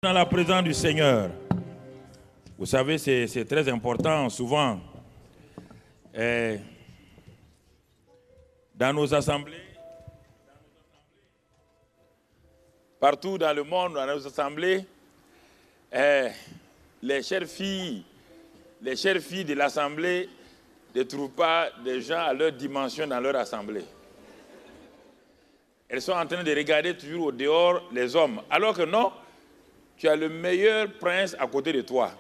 Dans la présence du Seigneur, vous savez, c'est très important souvent. Dans nos assemblées, partout dans le monde, dans nos assemblées, les chères filles de l'assemblée ne trouvent pas des gens à leur dimension dans leur assemblée. Elles sont en train de regarder toujours au dehors les hommes, alors que non, tu as le meilleur prince à côté de toi.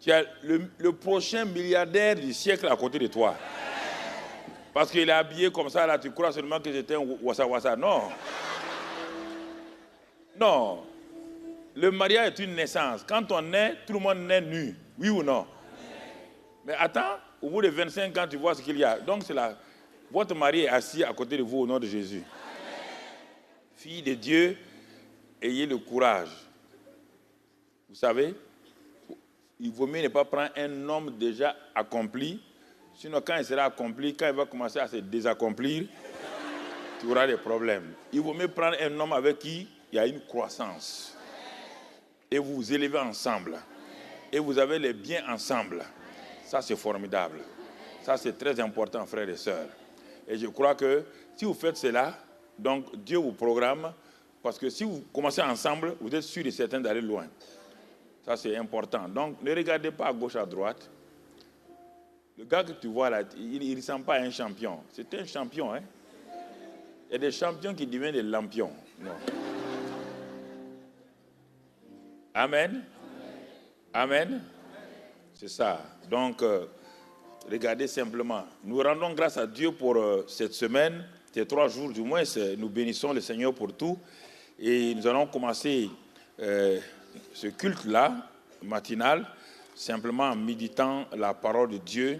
Tu as le prochain milliardaire du siècle à côté de toi. Parce qu'il est habillé comme ça, là, tu crois seulement que j'étais un wassa-wassa. Non. Non. Le mariage est une naissance. Quand on naît, tout le monde naît nu. Oui ou non? Mais attends, au bout de 25 ans, tu vois ce qu'il y a. Donc, votre mari est assis à côté de vous au nom de Jésus. Fille de Dieu, ayez le courage. Vous savez, il vaut mieux ne pas prendre un homme déjà accompli. Sinon, quand il sera accompli, quand il va commencer à se désaccomplir, tu auras des problèmes. Il vaut mieux prendre un homme avec qui il y a une croissance. Et vous vous élevez ensemble. Et vous avez les biens ensemble. Ça, c'est formidable. Ça, c'est très important, frères et sœurs. Et je crois que si vous faites cela, donc Dieu vous programme. Parce que si vous commencez ensemble, vous êtes sûr et certain d'aller loin. Ça, c'est important. Donc, ne regardez pas à gauche, à droite. Le gars que tu vois là, il ne ressemble pas à un champion. C'est un champion, hein. Il y a des champions qui deviennent des lampions. Non. Amen. Amen. C'est ça. Donc, regardez simplement. Nous rendons grâce à Dieu pour cette semaine, ces 3 jours du moins. Nous bénissons le Seigneur pour tout. Et nous allons commencer ce culte-là, matinal, simplement en méditant la parole de Dieu.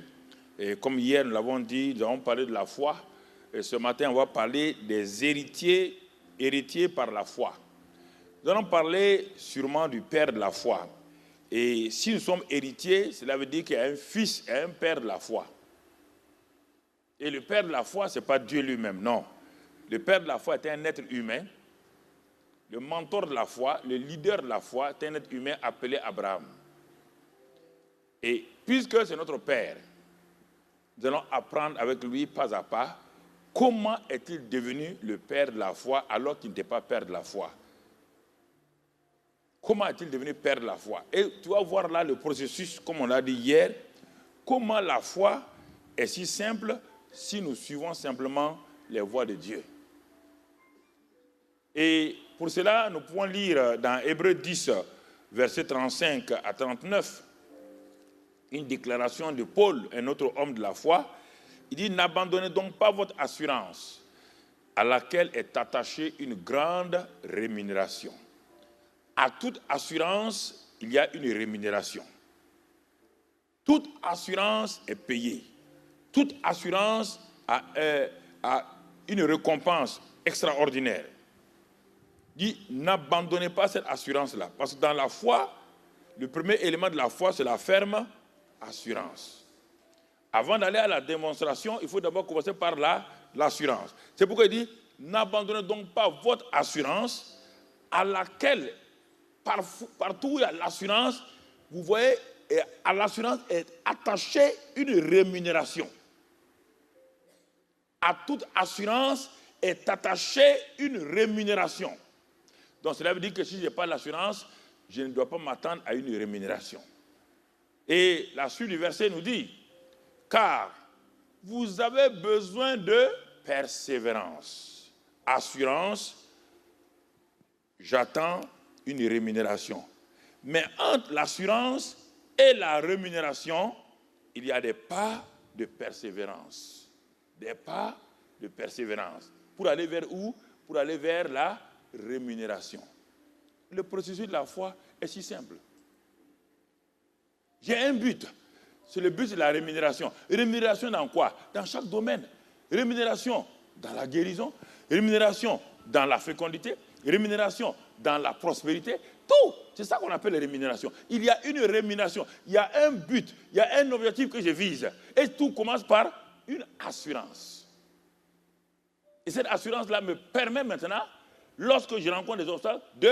Et comme hier, nous l'avons dit, nous avons parlé de la foi. Et ce matin, on va parler des héritiers par la foi. Nous allons parler sûrement du père de la foi. Et si nous sommes héritiers, cela veut dire qu'il y a un fils et un père de la foi. Et le père de la foi, ce n'est pas Dieu lui-même, non. Le père de la foi est un être humain. Le mentor de la foi, le leader de la foi, est un être humain appelé Abraham. Et puisque c'est notre Père, nous allons apprendre avec lui pas à pas comment est-il devenu le Père de la foi alors qu'il n'était pas Père de la foi. Comment est-il devenu Père de la foi? Et tu vas voir là le processus, comme on l'a dit hier, comment la foi est si simple si nous suivons simplement les voies de Dieu. Et pour cela, nous pouvons lire dans Hébreux 10, versets 35 à 39, une déclaration de Paul, un autre homme de la foi. Il dit « N'abandonnez donc pas votre assurance, à laquelle est attachée une grande rémunération. À toute assurance, il y a une rémunération. Toute assurance est payée. Toute assurance a une récompense extraordinaire. » Dit, n'abandonnez pas cette assurance-là. Parce que dans la foi, le premier élément de la foi, c'est la ferme assurance. Avant d'aller à la démonstration, il faut d'abord commencer par l'assurance. C'est pourquoi il dit, n'abandonnez donc pas votre assurance à laquelle, partout où il y a l'assurance, vous voyez, à l'assurance est attachée une rémunération. À toute assurance est attachée une rémunération. Donc cela veut dire que si je n'ai pas l'assurance, je ne dois pas m'attendre à une rémunération. Et la suite du verset nous dit, car vous avez besoin de persévérance. Assurance, j'attends une rémunération. Mais entre l'assurance et la rémunération, il y a des pas de persévérance. Des pas de persévérance. Pour aller vers où? Pour aller vers la rémunération. Le processus de la foi est si simple. J'ai un but. C'est le but de la rémunération. Rémunération dans quoi? Dans chaque domaine. Rémunération dans la guérison. Rémunération dans la fécondité. Rémunération dans la prospérité. Tout. C'est ça qu'on appelle la rémunération. Il y a une rémunération. Il y a un but. Il y a un objectif que je vise. Et tout commence par une assurance. Et cette assurance-là me permet maintenant, lorsque je rencontre des obstacles, de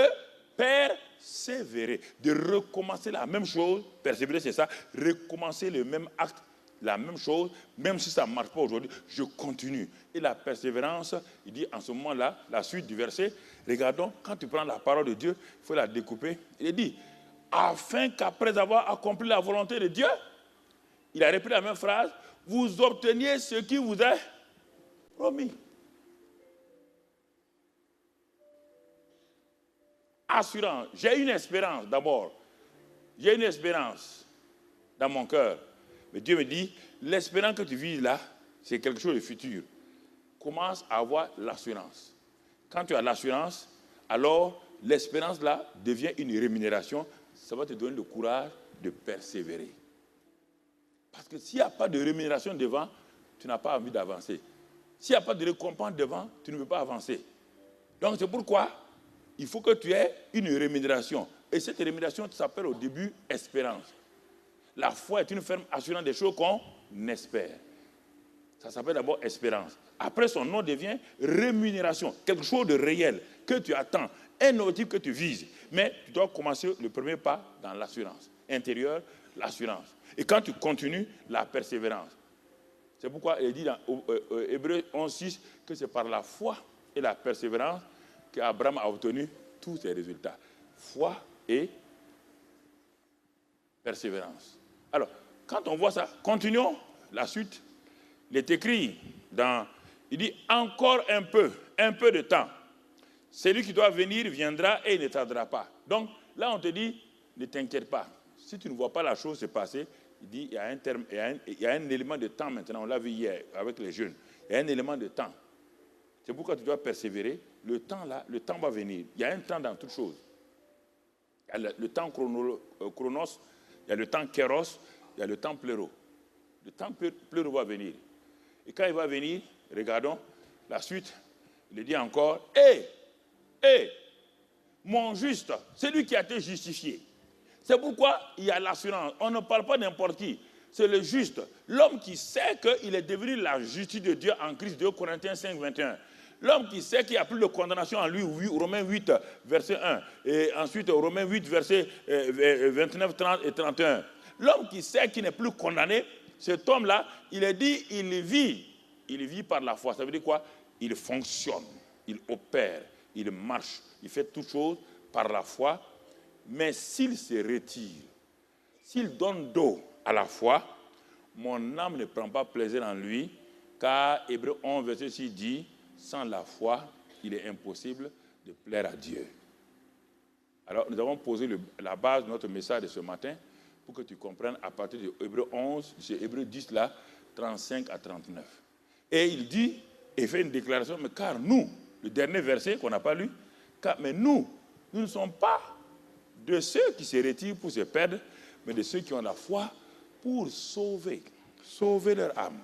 persévérer, de recommencer la même chose. Persévérer, c'est ça, recommencer le même acte, la même chose, même si ça ne marche pas aujourd'hui, je continue. Et la persévérance, il dit en ce moment-là, la suite du verset, regardons, quand tu prends la parole de Dieu, il faut la découper. Il dit, afin qu'après avoir accompli la volonté de Dieu, il a répété la même phrase, vous obteniez ce qui vous est promis. Assurance. J'ai une espérance d'abord. J'ai une espérance dans mon cœur. Mais Dieu me dit, l'espérance que tu vis là, c'est quelque chose de futur. Commence à avoir l'assurance. Quand tu as l'assurance, alors l'espérance là devient une rémunération. Ça va te donner le courage de persévérer. Parce que s'il n'y a pas de rémunération devant, tu n'as pas envie d'avancer. S'il n'y a pas de récompense devant, tu ne veux pas avancer. Donc c'est pourquoi il faut que tu aies une rémunération. Et cette rémunération s'appelle au début espérance. La foi est une ferme assurance des choses qu'on espère. Ça s'appelle d'abord espérance. Après, son nom devient rémunération. Quelque chose de réel que tu attends. Un objectif que tu vises. Mais tu dois commencer le premier pas dans l'assurance. Intérieure, l'assurance. Et quand tu continues, la persévérance. C'est pourquoi il dit dans Hébreux 11:6 que c'est par la foi et la persévérance qu'Abraham a obtenu tous ses résultats. Foi et persévérance. Alors, quand on voit ça, continuons la suite. Il est écrit il dit encore un peu de temps. Celui qui doit venir viendra et il ne tardera pas. Donc, là on te dit, ne t'inquiète pas. Si tu ne vois pas la chose se passer, il dit, il y a un élément de temps maintenant, on l'a vu hier avec les jeunes. Il y a un élément de temps. C'est pourquoi tu dois persévérer. Le temps va venir. Il y a un temps dans toute chose. Il y a le temps chronos, il y a le temps kéros, il y a le temps pléro. Le temps pléro va venir. Et quand il va venir, regardons la suite. Il dit encore, mon juste, c'est lui qui a été justifié. C'est pourquoi il y a l'assurance. On ne parle pas n'importe qui. C'est le juste. L'homme qui sait qu'il est devenu la justice de Dieu en Christ, 2 Corinthiens 5, 21. L'homme qui sait qu'il n'y a plus de condamnation en lui, Romains 8, verset 1. Et ensuite, Romains 8, verset 29, 30 et 31. L'homme qui sait qu'il n'est plus condamné, cet homme-là, il est dit, il vit par la foi. Ça veut dire quoi? Il fonctionne, il opère, il marche, il fait toutes choses par la foi. Mais s'il se retire, s'il donne dos à la foi, mon âme ne prend pas plaisir en lui, car Hébreux 11, verset 6 dit, sans la foi, il est impossible de plaire à Dieu. Alors, nous avons posé la base de notre message de ce matin pour que tu comprennes à partir de Hébreux 11, c'est Hébreux 10 là, 35 à 39. Et il dit, et fait une déclaration, mais car nous, le dernier verset qu'on n'a pas lu, mais nous ne sommes pas de ceux qui se retirent pour se perdre, mais de ceux qui ont la foi pour sauver leur âme.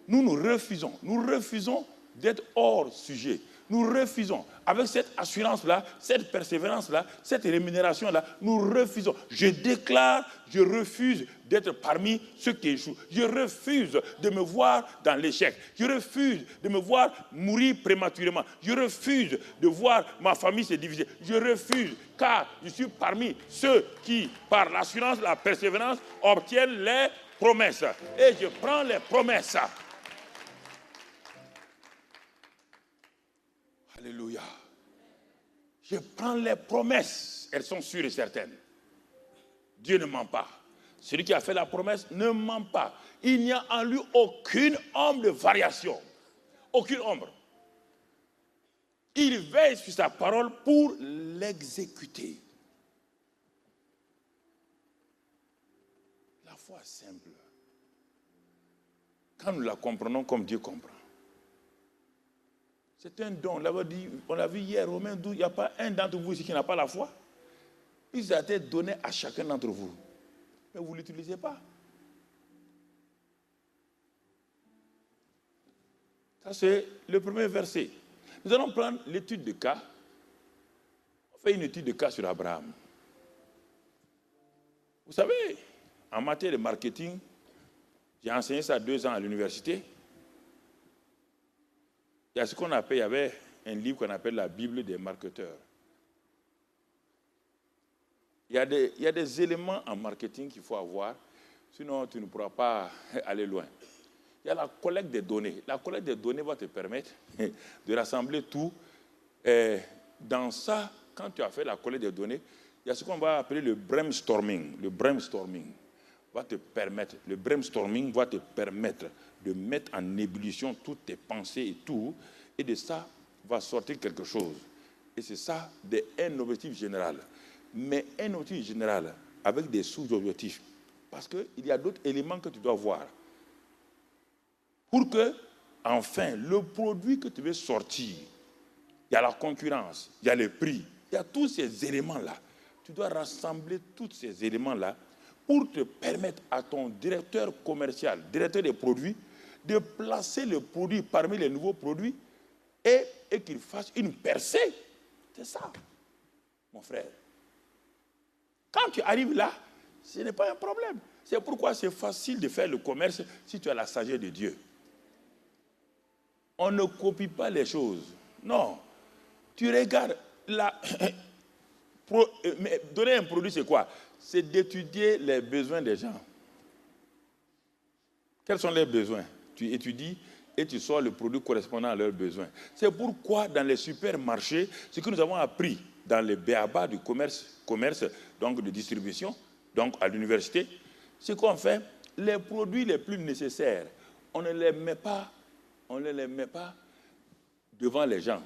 Nous refusons d'être hors sujet. Nous refusons, avec cette assurance-là, cette persévérance-là, cette rémunération-là, nous refusons. Je déclare, je refuse d'être parmi ceux qui échouent. Je refuse de me voir dans l'échec. Je refuse de me voir mourir prématurément. Je refuse de voir ma famille se diviser. Je refuse, car je suis parmi ceux qui, par l'assurance, la persévérance, obtiennent les promesses. Et je prends les promesses. Alléluia. Je prends les promesses. Elles sont sûres et certaines. Dieu ne ment pas. Celui qui a fait la promesse ne ment pas. Il n'y a en lui aucune ombre de variation. Aucune ombre. Il veille sur sa parole pour l'exécuter. La foi simple. Quand nous la comprenons comme Dieu comprend. C'est un don. On l'a vu hier, Romains 12, il n'y a pas un d'entre vous ici qui n'a pas la foi. Il a été donné à chacun d'entre vous. Mais vous ne l'utilisez pas. Ça, c'est le premier verset. Nous allons prendre l'étude de cas. On fait une étude de cas sur Abraham. Vous savez, en matière de marketing, j'ai enseigné ça 2 ans à l'université. Il y avait un livre qu'on appelle la Bible des marketeurs. Il y a des éléments en marketing qu'il faut avoir, sinon tu ne pourras pas aller loin. Il y a la collecte des données. La collecte des données va te permettre de rassembler tout. Et dans ça, quand tu as fait la collecte des données, il y a ce qu'on va appeler le brainstorming. Le brainstorming va te permettre de mettre en ébullition toutes tes pensées et tout, et de ça va sortir quelque chose. Et c'est ça un objectif général. Mais un objectif général avec des sous-objectifs. Parce qu'il y a d'autres éléments que tu dois voir. Pour que, enfin, le produit que tu veux sortir, il y a la concurrence, il y a le prix, il y a tous ces éléments-là. Tu dois rassembler tous ces éléments-là pour te permettre à ton directeur commercial, directeur des produits, de placer le produit parmi les nouveaux produits et qu'il fasse une percée. C'est ça, mon frère. Quand tu arrives là, ce n'est pas un problème. C'est pourquoi c'est facile de faire le commerce si tu as la sagesse de Dieu. On ne copie pas les choses. Non. Tu regardes donner un produit, c'est quoi? C'est d'étudier les besoins des gens. Quels sont les besoins? Tu étudies et tu sors le produit correspondant à leurs besoins. C'est pourquoi dans les supermarchés, ce que nous avons appris dans les b.a.-ba du commerce, donc de distribution, donc à l'université, c'est qu'on fait les produits les plus nécessaires. On ne les met pas devant les gens.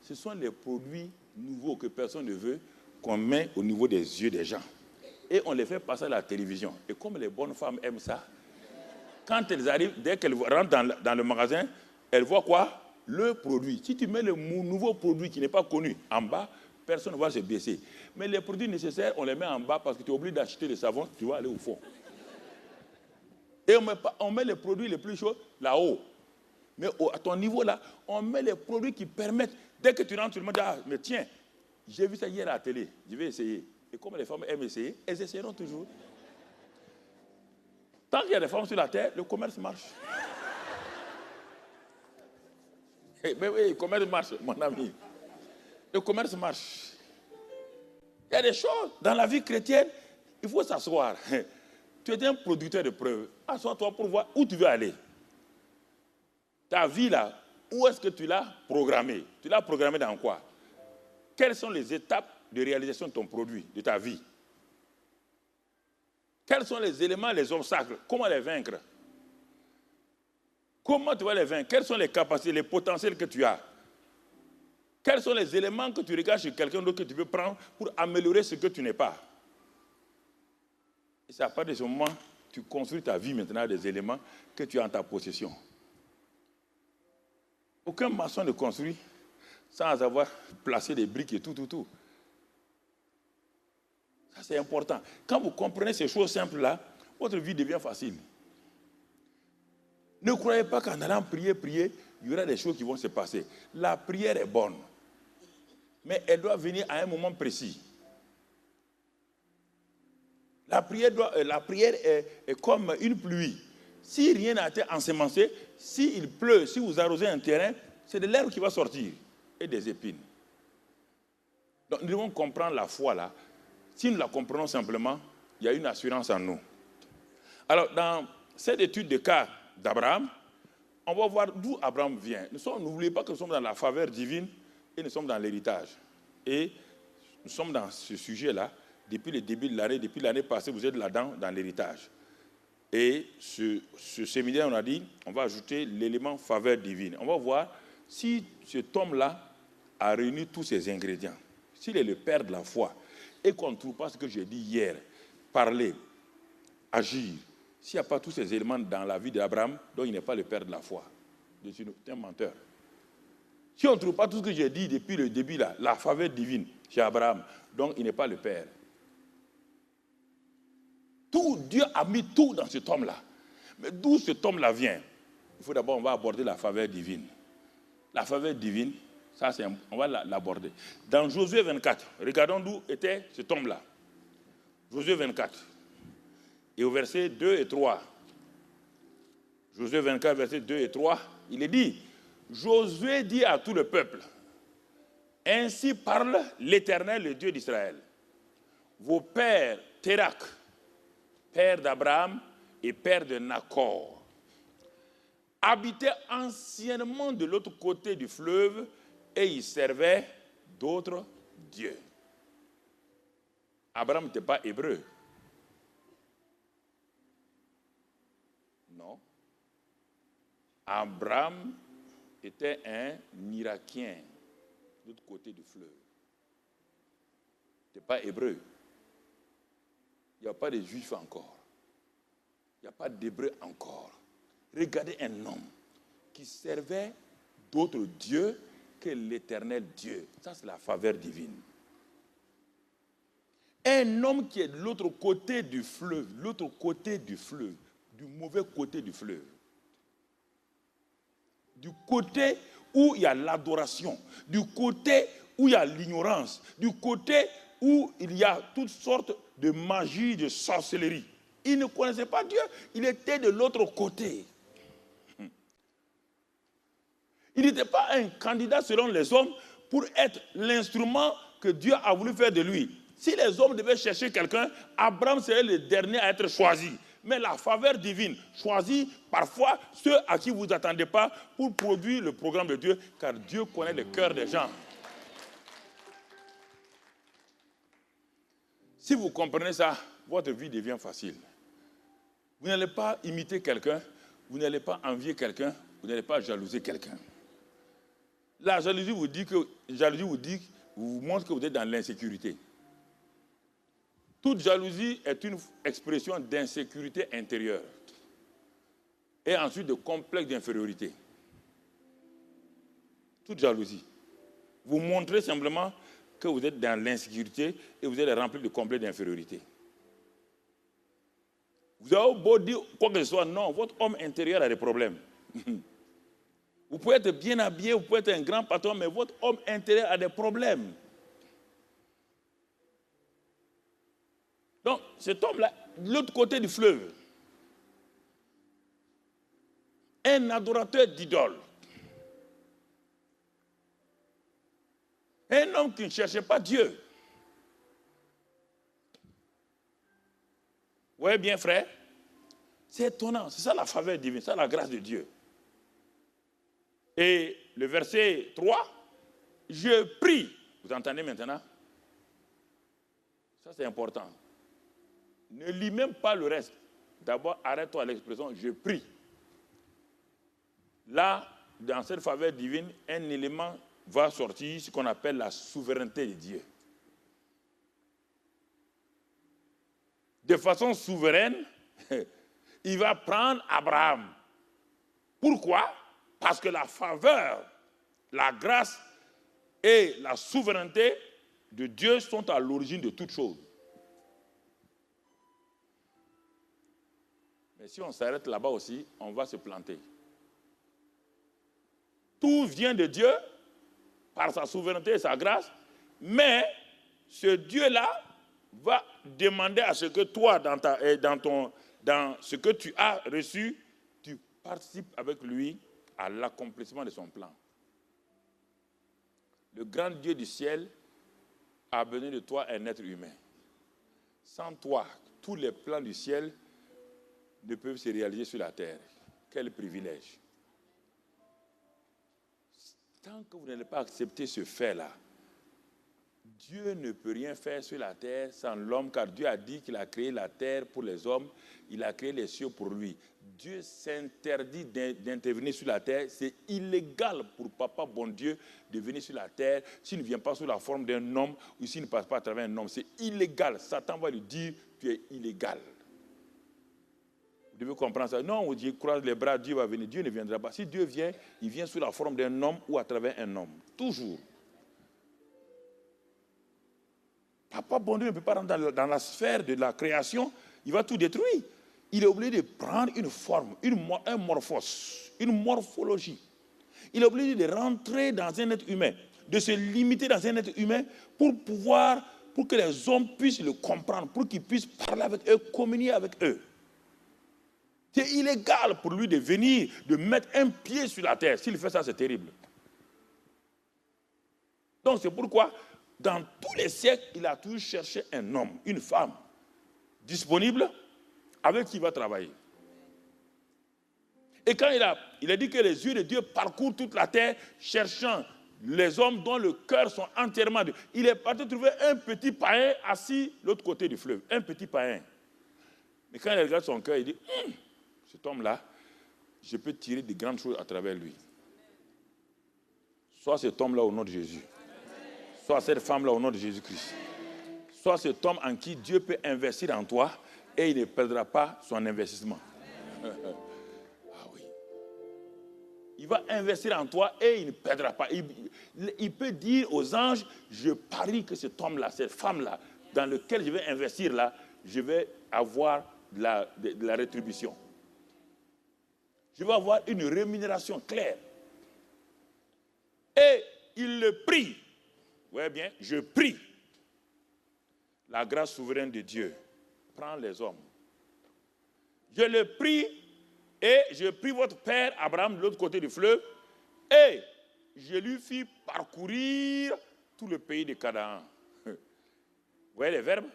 Ce sont les produits nouveaux que personne ne veut qu'on met au niveau des yeux des gens. Et on les fait passer à la télévision. Et comme les bonnes femmes aiment ça, quand elles arrivent, dès qu'elles rentrent dans le magasin, elles voient quoi? Le produit. Si tu mets le nouveau produit qui n'est pas connu en bas, personne ne va se baisser. Mais les produits nécessaires, on les met en bas parce que tu es obligé d'acheter le savon, tu vas aller au fond. Et on met les produits les plus chauds là-haut. Mais à ton niveau là, on met les produits qui permettent, dès que tu rentres, tu te dis, ah, mais tiens, j'ai vu ça hier à la télé, je vais essayer. Et comme les femmes aiment essayer, elles essayeront toujours. Tant qu'il y a des femmes sur la terre, le commerce marche. Mais oui, le commerce marche, mon ami. Le commerce marche. Il y a des choses dans la vie chrétienne, il faut s'asseoir. Tu es un producteur de preuves. Assois-toi pour voir où tu veux aller. Ta vie là, où est-ce que tu l'as programmée? Tu l'as programmée dans quoi? Quelles sont les étapes de réalisation de ton produit, de ta vie? Quels sont les éléments, les obstacles? Comment les vaincre? Comment tu vas les vaincre? Quelles sont les capacités, les potentiels que tu as? Quels sont les éléments que tu regardes chez quelqu'un d'autre que tu veux prendre pour améliorer ce que tu n'es pas? Et c'est à partir de ce moment, tu construis ta vie maintenant des éléments que tu as en ta possession. Aucun maçon ne construit sans avoir placé des briques et tout. Ça, c'est important. Quand vous comprenez ces choses simples-là, votre vie devient facile. Ne croyez pas qu'en allant prier, il y aura des choses qui vont se passer. La prière est bonne, mais elle doit venir à un moment précis. La prière est comme une pluie. Si rien n'a été ensemencé, s'il pleut, si vous arrosez un terrain, c'est de l'herbe qui va sortir et des épines. Donc nous devons comprendre la foi là. Si nous la comprenons simplement, il y a une assurance en nous. Alors, dans cette étude de cas d'Abraham, on va voir d'où Abraham vient. N'oubliez pas que nous sommes dans la faveur divine et nous sommes dans l'héritage. Et nous sommes dans ce sujet-là depuis le début de l'année. Depuis l'année passée, vous êtes là-dedans, dans l'héritage. Et ce séminaire, on a dit, on va ajouter l'élément faveur divine. On va voir si cet homme-là a réuni tous ces ingrédients. S'il est le père de la foi, et qu'on ne trouve pas ce que j'ai dit hier, parler, agir, s'il n'y a pas tous ces éléments dans la vie d'Abraham, donc il n'est pas le père de la foi. Je suis un menteur. Si on ne trouve pas tout ce que j'ai dit depuis le début, là, la faveur divine chez Abraham, donc il n'est pas le père. Dieu a mis tout dans cet homme-là. Mais d'où cet homme-là vient? Il faut d'abord, on va aborder la faveur divine. La faveur divine, ça, on va l'aborder. Dans Josué 24, regardons d'où était cet homme-là. Josué 24. Et au verset 2 et 3. Josué 24, verset 2 et 3, il est dit, Josué dit à tout le peuple, ainsi parle l'Éternel, le Dieu d'Israël. vos pères, Térak, père d'Abraham et père de Nacor, habitaient anciennement de l'autre côté du fleuve et ils servaient d'autres dieux. Abraham n'était pas hébreu. Non. Abraham était un Irakien de l'autre côté du fleuve. Il n'était pas hébreu. Il n'y a pas de juifs encore. Il n'y a pas d'hébreu encore. Regardez un homme qui servait d'autres dieux que l'éternel Dieu. Ça, c'est la faveur divine. Un homme qui est de l'autre côté du fleuve, du mauvais côté du fleuve. Du côté où il y a l'adoration, du côté où il y a l'ignorance, du côté où il y a toutes sortes de magie, de sorcellerie. Il ne connaissait pas Dieu, il était de l'autre côté. Il n'était pas un candidat selon les hommes pour être l'instrument que Dieu a voulu faire de lui. Si les hommes devaient chercher quelqu'un, Abraham serait le dernier à être choisi. Mais la faveur divine choisit parfois ceux à qui vous n'attendez pas pour produire le programme de Dieu, car Dieu connaît le cœur des gens. Si vous comprenez ça, votre vie devient facile. Vous n'allez pas imiter quelqu'un, vous n'allez pas envier quelqu'un, vous n'allez pas jalouser quelqu'un. La jalousie vous vous montre que vous êtes dans l'insécurité. Toute jalousie est une expression d'insécurité intérieure et ensuite de complexe d'infériorité. Toute jalousie. Vous montrez simplement que vous êtes dans l'insécurité et vous êtes rempli de complexe d'infériorité. Vous avez beau dire quoi que ce soit, non, votre homme intérieur a des problèmes. Vous pouvez être bien habillé, vous pouvez être un grand patron, mais votre homme intérieur a des problèmes. Donc, cet homme-là, de l'autre côté du fleuve, un adorateur d'idoles, un homme qui ne cherchait pas Dieu. Vous voyez bien, frère? C'est étonnant, c'est ça la faveur divine, c'est ça la grâce de Dieu. Et le verset 3, je prie. Vous entendez maintenant? Ça, c'est important. Ne lis même pas le reste. D'abord, arrête-toi à l'expression « je prie ». Là, dans cette faveur divine, un élément va sortir, ce qu'on appelle la souveraineté de Dieu. De façon souveraine, il va prendre Abraham. Pourquoi? Parce que la faveur, la grâce et la souveraineté de Dieu sont à l'origine de toutes choses. Mais si on s'arrête là-bas aussi, on va se planter. Tout vient de Dieu par sa souveraineté et sa grâce, mais ce Dieu-là va demander à ce que toi, dans ce que tu as reçu, tu participes avec lui à l'accomplissement de son plan. Le grand Dieu du ciel a besoin de toi un être humain. Sans toi, tous les plans du ciel ne peuvent se réaliser sur la terre. Quel privilège. Tant que vous n'allez pas accepter ce fait-là, Dieu ne peut rien faire sur la terre sans l'homme, car Dieu a dit qu'il a créé la terre pour les hommes, il a créé les cieux pour lui. Dieu s'interdit d'intervenir sur la terre. C'est illégal pour Papa bon Dieu de venir sur la terre s'il ne vient pas sous la forme d'un homme ou s'il ne passe pas à travers un homme. C'est illégal. Satan va lui dire, tu es illégal. Vous devez comprendre ça. Non, on dit, croise les bras, Dieu va venir. Dieu ne viendra pas. Si Dieu vient, il vient sous la forme d'un homme ou à travers un homme. Toujours. Papa bon Dieu ne peut pas rentrer dans la sphère de la création. Il va tout détruire. Il est obligé de prendre une forme, un morphos, une morphologie. Il est obligé de rentrer dans un être humain, de se limiter dans un être humain pour que les hommes puissent le comprendre, pour qu'ils puissent parler avec eux, communier avec eux. C'est illégal pour lui de venir, de mettre un pied sur la terre. S'il fait ça, c'est terrible. Donc c'est pourquoi dans tous les siècles, il a toujours cherché un homme, une femme disponible avec qui il va travailler. Et quand il a dit que les yeux de Dieu parcourent toute la terre cherchant les hommes dont le cœur sont entièrement... Il est parti trouver un petit païen assis de l'autre côté du fleuve. Un petit païen. Mais quand il regarde son cœur, il dit, cet homme-là, je peux tirer de grandes choses à travers lui. Soit cet homme-là au nom de Jésus. Soit cette femme-là au nom de Jésus-Christ. Soit cet homme en qui Dieu peut investir en toi et il ne perdra pas son investissement. Ah oui. Il va investir en toi et il ne perdra pas. Il peut dire aux anges, je parie que cet homme-là, cette femme-là, dans lequel je vais investir là, je vais avoir de la rétribution. Je vais avoir une rémunération claire. Et il le prie. Vous voyez bien, je prie. La grâce souveraine de Dieu prend les hommes. Je le prie et je prie votre père Abraham de l'autre côté du fleuve et je lui fis parcourir tout le pays de Canaan. Vous voyez les verbes?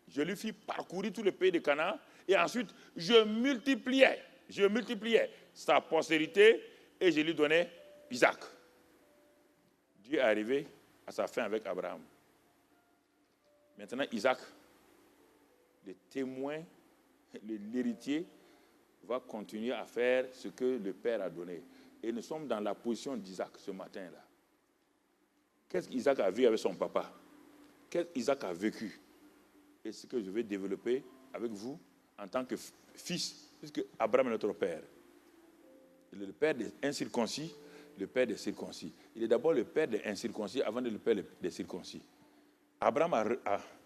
Je lui fis parcourir tout le pays de Canaan et ensuite je multipliais sa postérité et je lui donnais Isaac. Dieu est arrivé à sa fin avec Abraham. Maintenant, Isaac, le témoin, l'héritier, va continuer à faire ce que le Père a donné. Et nous sommes dans la position d'Isaac ce matin-là. Qu'est-ce qu'Isaac a vu avec son papa? Qu'est-ce qu'Isaac a vécu? Et ce que je vais développer avec vous en tant que fils, puisque Abraham est notre père. Il est le père des incirconcis, le père des circoncis. Il est d'abord le père des incirconcis avant de le père des circoncis. Abraham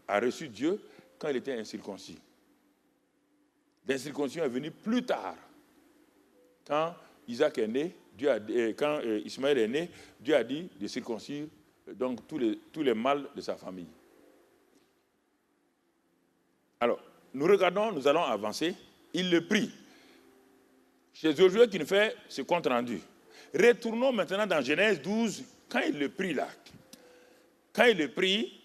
a reçu Dieu quand il était incirconcis. L'incirconcision est venue plus tard. Quand Isaac est né, quand Ismaël est né, Dieu a dit de circoncire donc tous les mâles de sa famille. Alors, nous allons avancer. Il le prie. C'est Josué qui nous fait ce compte rendu. Retournons maintenant dans Genèse 12, quand il le prie là. Quand il le prie,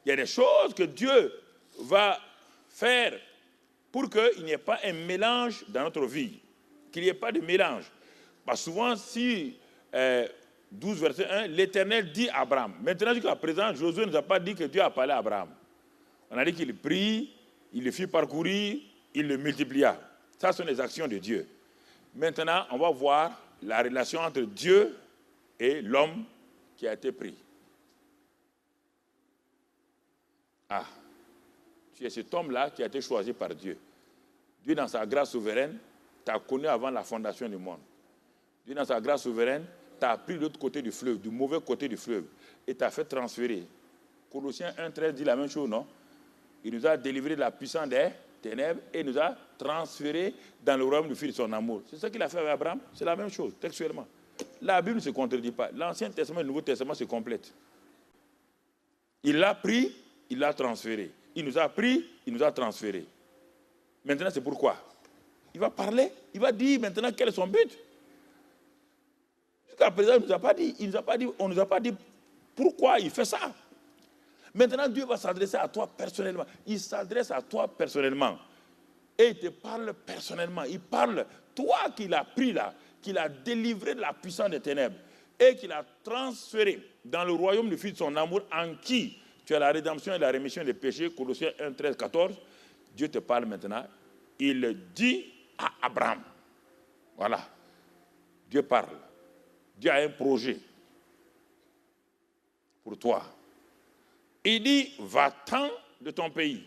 il y a des choses que Dieu va faire pour qu'il n'y ait pas un mélange dans notre vie. Qu'il n'y ait pas de mélange. Parce que souvent, si 12, verset 1, l'Éternel dit à Abraham. Maintenant, jusqu'à présent, Josué ne nous a pas dit que Dieu a parlé à Abraham. On a dit qu'il prie, il le fit parcourir, il le multiplia. Ça, ce sont les actions de Dieu. Maintenant, on va voir la relation entre Dieu et l'homme qui a été pris. Ah, tu es cet homme-là qui a été choisi par Dieu. Dieu, dans sa grâce souveraine, t'a connu avant la fondation du monde. Dieu, dans sa grâce souveraine, t'a pris de l'autre côté du fleuve, du mauvais côté du fleuve, et t'a fait transférer. Colossiens 1,13 dit la même chose, non? Il nous a délivré de la puissance des ténèbres et nous a transférés dans le royaume du Fils de son amour. C'est ça qu'il a fait avec Abraham. C'est la même chose, textuellement. La Bible ne se contredit pas. L'Ancien Testament et le Nouveau Testament se complètent. Il l'a pris, il l'a transféré. Il nous a pris, il nous a transféré. Maintenant, c'est pourquoi. Il va parler, il va dire maintenant quel est son but. Jusqu'à présent, il ne nous a pas dit, on ne nous a pas dit pourquoi il fait ça. Maintenant, Dieu va s'adresser à toi personnellement. Il s'adresse à toi personnellement. Et il te parle personnellement. Il parle, toi qui l'as pris là, qui l'a délivré de la puissance des ténèbres et qui l'a transféré dans le royaume du Fils de son amour, en qui tu as la rédemption et la rémission des péchés, Colossiens 1, 13, 14. Dieu te parle maintenant. Il dit à Abraham. Voilà. Dieu parle. Dieu a un projet pour toi. Il dit, va-t'en de ton pays,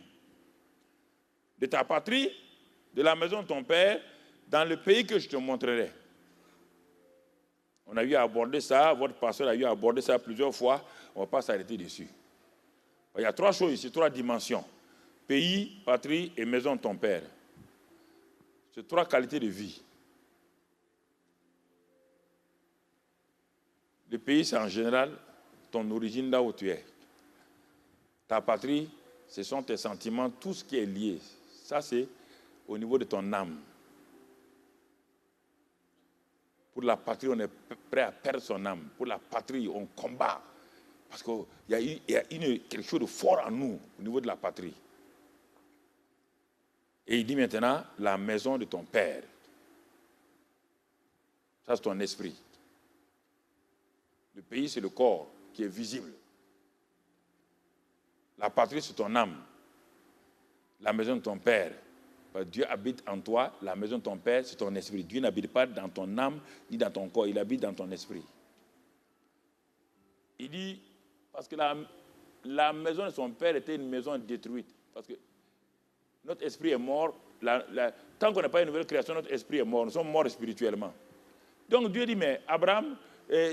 de ta patrie, de la maison de ton père, dans le pays que je te montrerai. On a eu à aborder ça, votre pasteur a eu à aborder ça plusieurs fois, on ne va pas s'arrêter dessus. Il y a trois choses ici, trois dimensions. Pays, patrie et maison de ton père. C'est trois qualités de vie. Le pays, c'est en général ton origine là où tu es. Ta patrie, ce sont tes sentiments, tout ce qui est lié. Ça, c'est au niveau de ton âme. Pour la patrie, on est prêt à perdre son âme. Pour la patrie, on combat. Parce qu'il y a quelque chose de fort en nous, au niveau de la patrie. Et il dit maintenant, la maison de ton père. Ça, c'est ton esprit. Le pays, c'est le corps qui est visible. La patrie, c'est ton âme. La maison de ton père. Dieu habite en toi, la maison de ton père, c'est ton esprit. Dieu n'habite pas dans ton âme ni dans ton corps, il habite dans ton esprit. Il dit, parce que la maison de son père était une maison détruite. Parce que notre esprit est mort. Tant qu'on n'a pas une nouvelle création, notre esprit est mort. Nous sommes morts spirituellement. Donc Dieu dit, mais Abraham,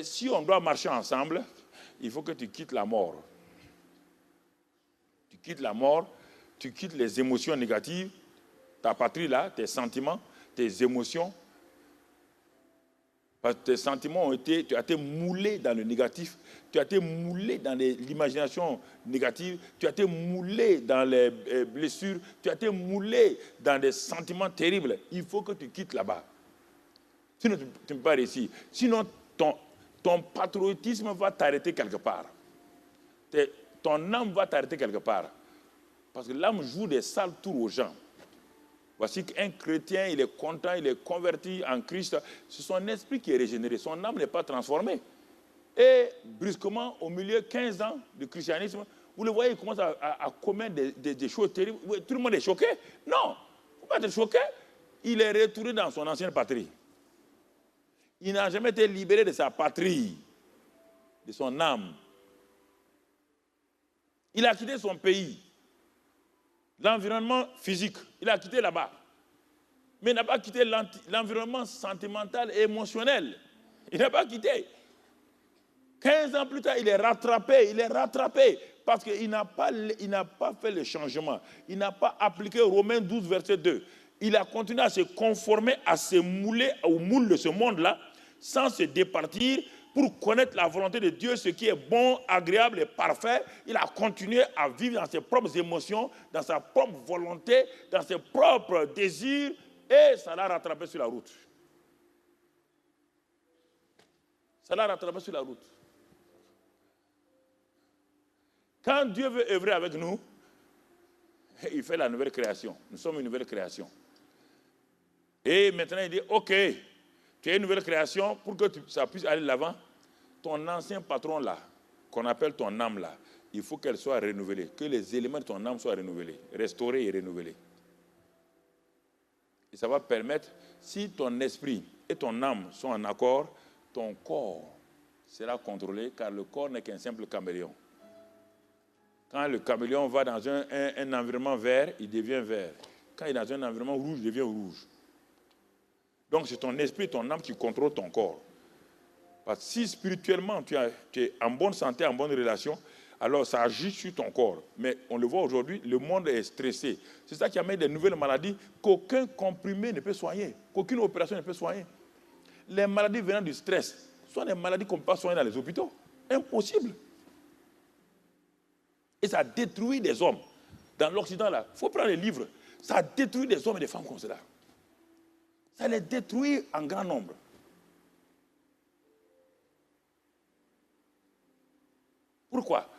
si on doit marcher ensemble, il faut que tu quittes la mort. Tu quittes la mort, tu quittes les émotions négatives, ta patrie là, tes sentiments, tes émotions. Parce que tes sentiments tu as été moulé dans le négatif, tu as été moulé dans l'imagination négative, tu as été moulé dans les blessures, tu as été moulé dans des sentiments terribles. Il faut que tu quittes là-bas. Sinon, tu ne peux pas réussir. Sinon, ton patriotisme va t'arrêter quelque part. Ton âme va t'arrêter quelque part. Parce que l'âme joue des sales tours aux gens. Voici qu'un chrétien, il est content, il est converti en Christ. C'est son esprit qui est régénéré. Son âme n'est pas transformée. Et brusquement, au milieu de 15 ans de christianisme, vous le voyez, il commence à commettre des choses terribles. Tout le monde est choqué. Non, il ne faut pas être choqué. Il est retourné dans son ancienne patrie. Il n'a jamais été libéré de sa patrie, de son âme. Il a quitté son pays, l'environnement physique. Il a quitté là-bas. Mais il n'a pas quitté l'environnement sentimental et émotionnel. Il n'a pas quitté. 15 ans plus tard, il est rattrapé parce qu'il n'a pas fait le changement. Il n'a pas appliqué Romains 12, verset 2. Il a continué à se conformer, à se mouler au moule de ce monde-là, sans se départir pour connaître la volonté de Dieu, ce qui est bon, agréable et parfait. Il a continué à vivre dans ses propres émotions, dans sa propre volonté, dans ses propres désirs, et ça l'a rattrapé sur la route. Ça l'a rattrapé sur la route. Quand Dieu veut œuvrer avec nous, il fait la nouvelle création. Nous sommes une nouvelle création. Et maintenant, il dit, ok, tu es une nouvelle création, pour que ça puisse aller de l'avant, ton ancien patron là, qu'on appelle ton âme là, il faut qu'elle soit renouvelée, que les éléments de ton âme soient renouvelés, restaurés et renouvelés. Et ça va permettre, si ton esprit et ton âme sont en accord, ton corps sera contrôlé, car le corps n'est qu'un simple caméléon. Quand le caméléon va dans un environnement vert, il devient vert. Quand il est dans un environnement rouge, il devient rouge. Donc c'est ton esprit, ton âme qui contrôle ton corps. Parce que si spirituellement tu es en bonne santé, en bonne relation, alors ça agit sur ton corps. Mais on le voit aujourd'hui, le monde est stressé. C'est ça qui amène des nouvelles maladies qu'aucun comprimé ne peut soigner, qu'aucune opération ne peut soigner. Les maladies venant du stress sont des maladies qu'on ne peut pas soigner dans les hôpitaux. Impossible. Et ça détruit des hommes. Dans l'Occident, là, il faut prendre les livres. Ça détruit des hommes et des femmes comme cela. Ça les détruit en grand nombre. Pourquoi?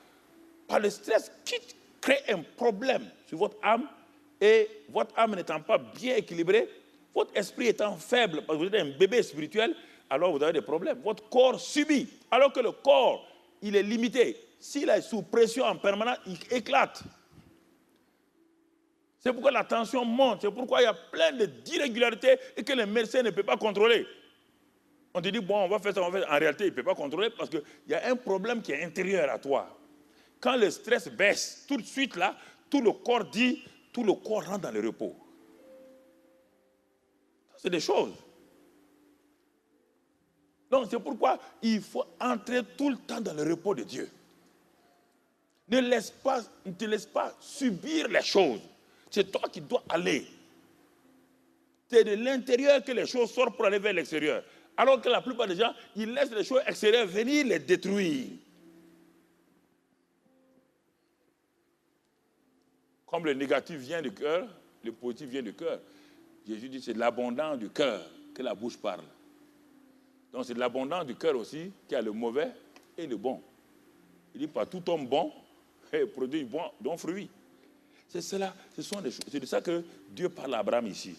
Par le stress qui crée un problème sur votre âme, et votre âme n'étant pas bien équilibrée, votre esprit étant faible, parce que vous êtes un bébé spirituel, alors vous avez des problèmes. Votre corps subit, alors que le corps, il est limité. S'il est sous pression en permanence, il éclate. C'est pourquoi la tension monte, c'est pourquoi il y a plein d'irrégularités et que les médecins ne peuvent pas contrôler. On te dit, bon, on va faire ça, on va faire ça. En réalité, il ne peut pas contrôler parce qu'il y a un problème qui est intérieur à toi. Quand le stress baisse, tout de suite là, tout le corps dit, tout le corps rentre dans le repos. C'est des choses. Donc c'est pourquoi il faut entrer tout le temps dans le repos de Dieu. Ne te laisse pas subir les choses. C'est toi qui dois aller. C'est de l'intérieur que les choses sortent pour aller vers l'extérieur. Alors que la plupart des gens, ils laissent les choses extérieures venir les détruire. Comme le négatif vient du cœur, le positif vient du cœur. Jésus dit c'est de l'abondance du cœur que la bouche parle. Donc c'est de l'abondance du cœur aussi qu'il y a le mauvais et le bon. Il dit, par tout homme bon, produit bon fruit. C'est cela, c'est de ça que Dieu parle à Abraham ici.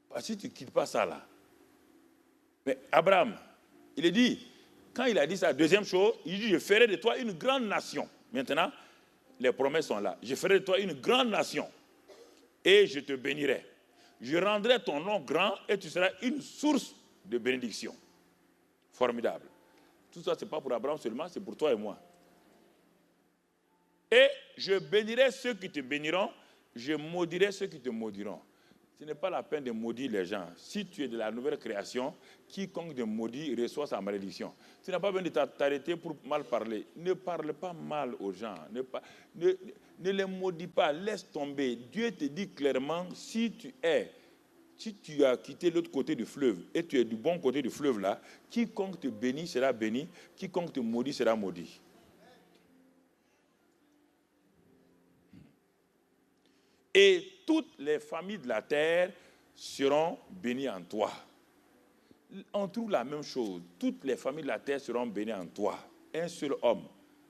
Parce que si tu ne quittes pas ça là. Mais Abraham, il est dit, quand il a dit sa deuxième chose, il dit, je ferai de toi une grande nation. Maintenant, les promesses sont là. Je ferai de toi une grande nation et je te bénirai. Je rendrai ton nom grand et tu seras une source de bénédiction. Formidable. Tout ça, ce n'est pas pour Abraham seulement, c'est pour toi et moi. Et je bénirai ceux qui te béniront, je maudirai ceux qui te maudiront. Ce n'est pas la peine de maudire les gens. Si tu es de la nouvelle création, quiconque te maudit reçoit sa malédiction. Tu n'as pas besoin de t'arrêter pour mal parler. Ne parle pas mal aux gens. Ne les maudis pas. Laisse tomber. Dieu te dit clairement, si tu as quitté l'autre côté du fleuve et tu es du bon côté du fleuve là, quiconque te bénit sera béni, quiconque te maudit sera maudit. Et toutes les familles de la terre seront bénies en toi. On trouve la même chose. Toutes les familles de la terre seront bénies en toi. Un seul homme,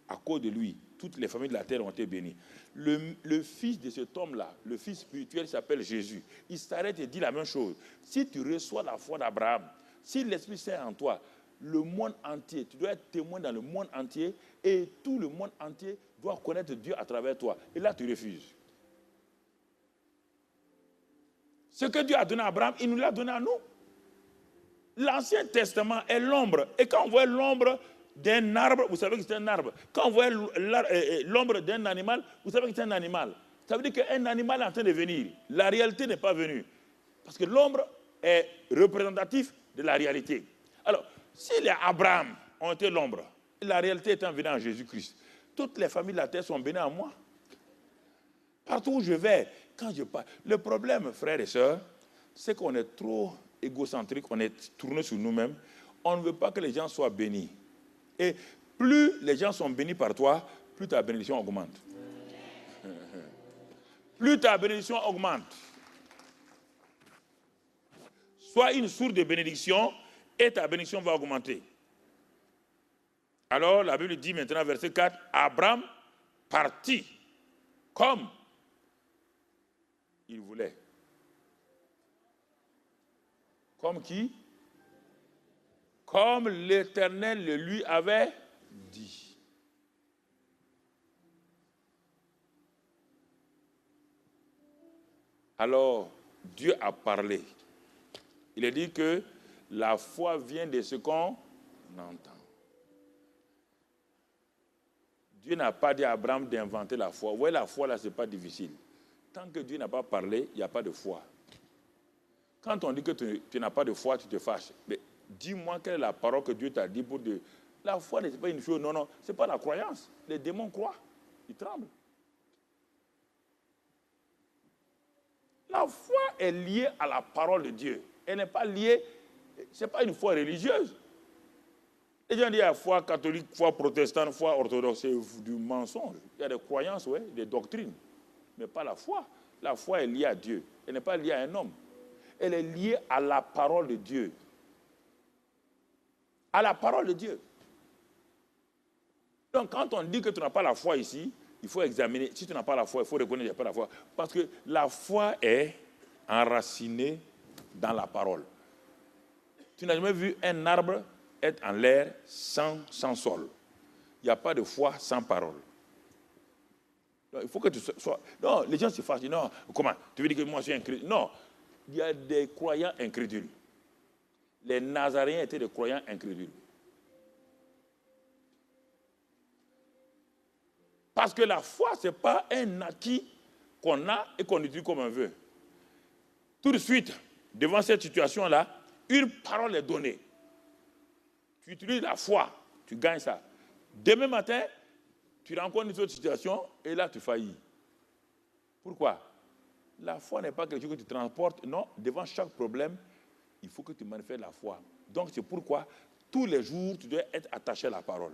à cause de lui, toutes les familles de la terre ont été bénies. Le fils de cet homme-là, le fils spirituel s'appelle Jésus. Il s'arrête et dit la même chose. Si tu reçois la foi d'Abraham, si l'Esprit Saint en toi, le monde entier, tu dois être témoin dans le monde entier et tout le monde entier doit connaître Dieu à travers toi. Et là, tu refuses. Ce que Dieu a donné à Abraham, il nous l'a donné à nous. L'Ancien Testament est l'ombre. Et quand on voit l'ombre d'un arbre, vous savez que c'est un arbre. Quand on voit l'ombre d'un animal, vous savez que c'est un animal. Ça veut dire qu'un animal est en train de venir. La réalité n'est pas venue. Parce que l'ombre est représentatif de la réalité. Alors, si les Abraham ont été l'ombre, la réalité étant venue en Jésus-Christ, toutes les familles de la terre sont bénies en moi. Partout où je vais, quand je parle. Le problème, frères et sœurs, c'est qu'on est trop égocentrique, on est tourné sur nous-mêmes. On ne veut pas que les gens soient bénis. Et plus les gens sont bénis par toi, plus ta bénédiction augmente. Plus ta bénédiction augmente. Sois une source de bénédiction et ta bénédiction va augmenter. Alors, la Bible dit maintenant, verset 4, Abraham partit comme il voulait. Comme qui? Comme l'Éternel le lui avait dit. Alors, Dieu a parlé. Il a dit que la foi vient de ce qu'on entend. Dieu n'a pas dit à Abraham d'inventer la foi. Vous voyez, la foi, là, ce n'est pas difficile. Tant que Dieu n'a pas parlé, il n'y a pas de foi. Quand on dit que tu n'as pas de foi, tu te fâches. Mais dis-moi quelle est la parole que Dieu t'a dit pour Dieu. La foi n'est pas une chose, non, ce n'est pas la croyance. Les démons croient, ils tremblent. La foi est liée à la parole de Dieu. Elle n'est pas liée, ce n'est pas une foi religieuse. Les gens disent la foi catholique, foi protestante, foi orthodoxe, c'est du mensonge. Il y a des croyances, ouais, des doctrines, mais pas la foi. La foi est liée à Dieu. Elle n'est pas liée à un homme. Elle est liée à la parole de Dieu. À la parole de Dieu. Donc, quand on dit que tu n'as pas la foi ici, il faut examiner. Si tu n'as pas la foi, il faut reconnaître qu'il n'y a pas la foi. Parce que la foi est enracinée dans la parole. Tu n'as jamais vu un arbre être en l'air sans sol. Il n'y a pas de foi sans parole. Donc, il faut que tu sois... Non, les gens se fâchent. Non, comment? Tu veux dire que moi je suis incrédule? Non, il y a des croyants incrédules. Les Nazaréens étaient des croyants incrédules. Parce que la foi, ce n'est pas un acquis qu'on a et qu'on utilise comme un vœu. Tout de suite, devant cette situation-là, une parole est donnée. Tu utilises la foi, tu gagnes ça. Demain matin, tu rencontres une autre situation et là, tu faillis. Pourquoi? La foi n'est pas quelque chose que tu transportes. Non, devant chaque problème, il faut que tu manifestes la foi. Donc, c'est pourquoi tous les jours, tu dois être attaché à la parole.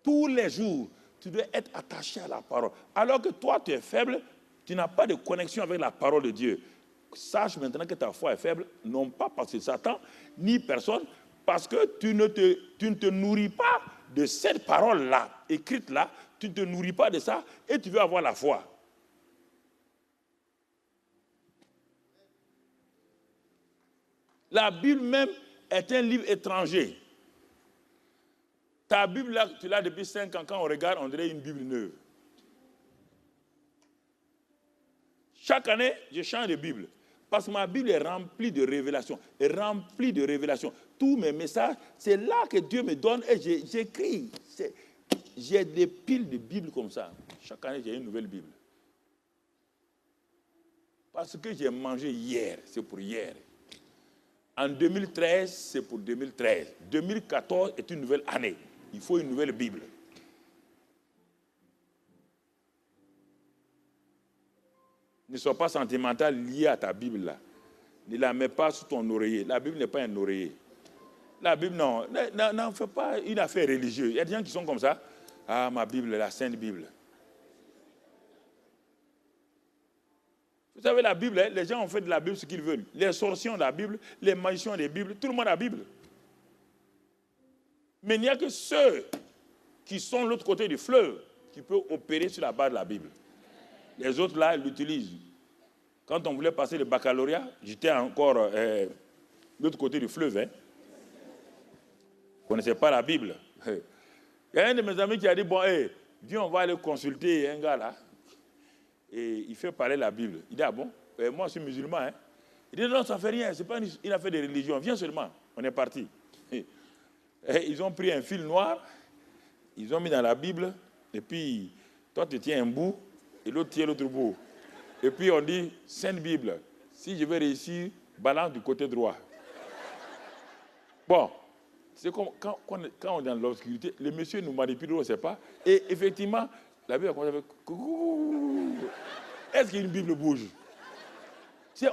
Tous les jours, tu dois être attaché à la parole. Alors que toi, tu es faible, tu n'as pas de connexion avec la parole de Dieu. Sache maintenant que ta foi est faible, non pas parce que Satan, ni personne, Parce que tu ne te nourris pas de cette parole-là, écrite-là, tu ne te nourris pas de ça et tu veux avoir la foi. La Bible même est un livre étranger. Ta Bible, là, tu l'as depuis 5 ans, quand on regarde, on dirait une Bible neuve. Chaque année, je change de Bible. Parce que ma Bible est remplie de révélations. Remplie de révélations. Tous mes messages, c'est là que Dieu me donne et j'écris. J'ai des piles de Bibles comme ça. Chaque année, j'ai une nouvelle Bible. Parce que j'ai mangé hier, c'est pour hier. En 2013, c'est pour 2013. 2014 est une nouvelle année. Il faut une nouvelle Bible. Ne sois pas sentimental lié à ta Bible là. Ne la mets pas sous ton oreiller. La Bible n'est pas un oreiller. La Bible, non. N'en fais pas une affaire religieuse. Il y a des gens qui sont comme ça. Ah, ma Bible, la Sainte Bible. Vous savez, la Bible, les gens ont fait de la Bible ce qu'ils veulent. Les sorciers ont la Bible, les magiciens ont la Bible, tout le monde a la Bible. Mais il n'y a que ceux qui sont de l'autre côté du fleuve qui peuvent opérer sur la base de la Bible. Les autres, là, ils l'utilisent. Quand on voulait passer le baccalauréat, j'étais encore de l'autre côté du fleuve. Hein. Je ne connaissais pas la Bible. Il y a un de mes amis qui a dit, bon, hey, viens, on va aller consulter un gars là. Et il fait parler la Bible. Il dit, ah bon, moi je suis musulman. Hein. Il dit, non, ça ne fait rien, c'est pas une affaire de religion. Viens seulement, on est parti. Et ils ont pris un fil noir, ils ont mis dans la Bible, et puis toi tu tiens un bout, et l'autre tient l'autre bout. Et puis on dit, Sainte Bible, si je vais réussir, balance du côté droit. Bon, c'est comme quand on est dans l'obscurité, le monsieur nous manipule, on ne sait pas. Et effectivement, la Bible a commencé avec coucou. Est-ce qu'une Bible bouge?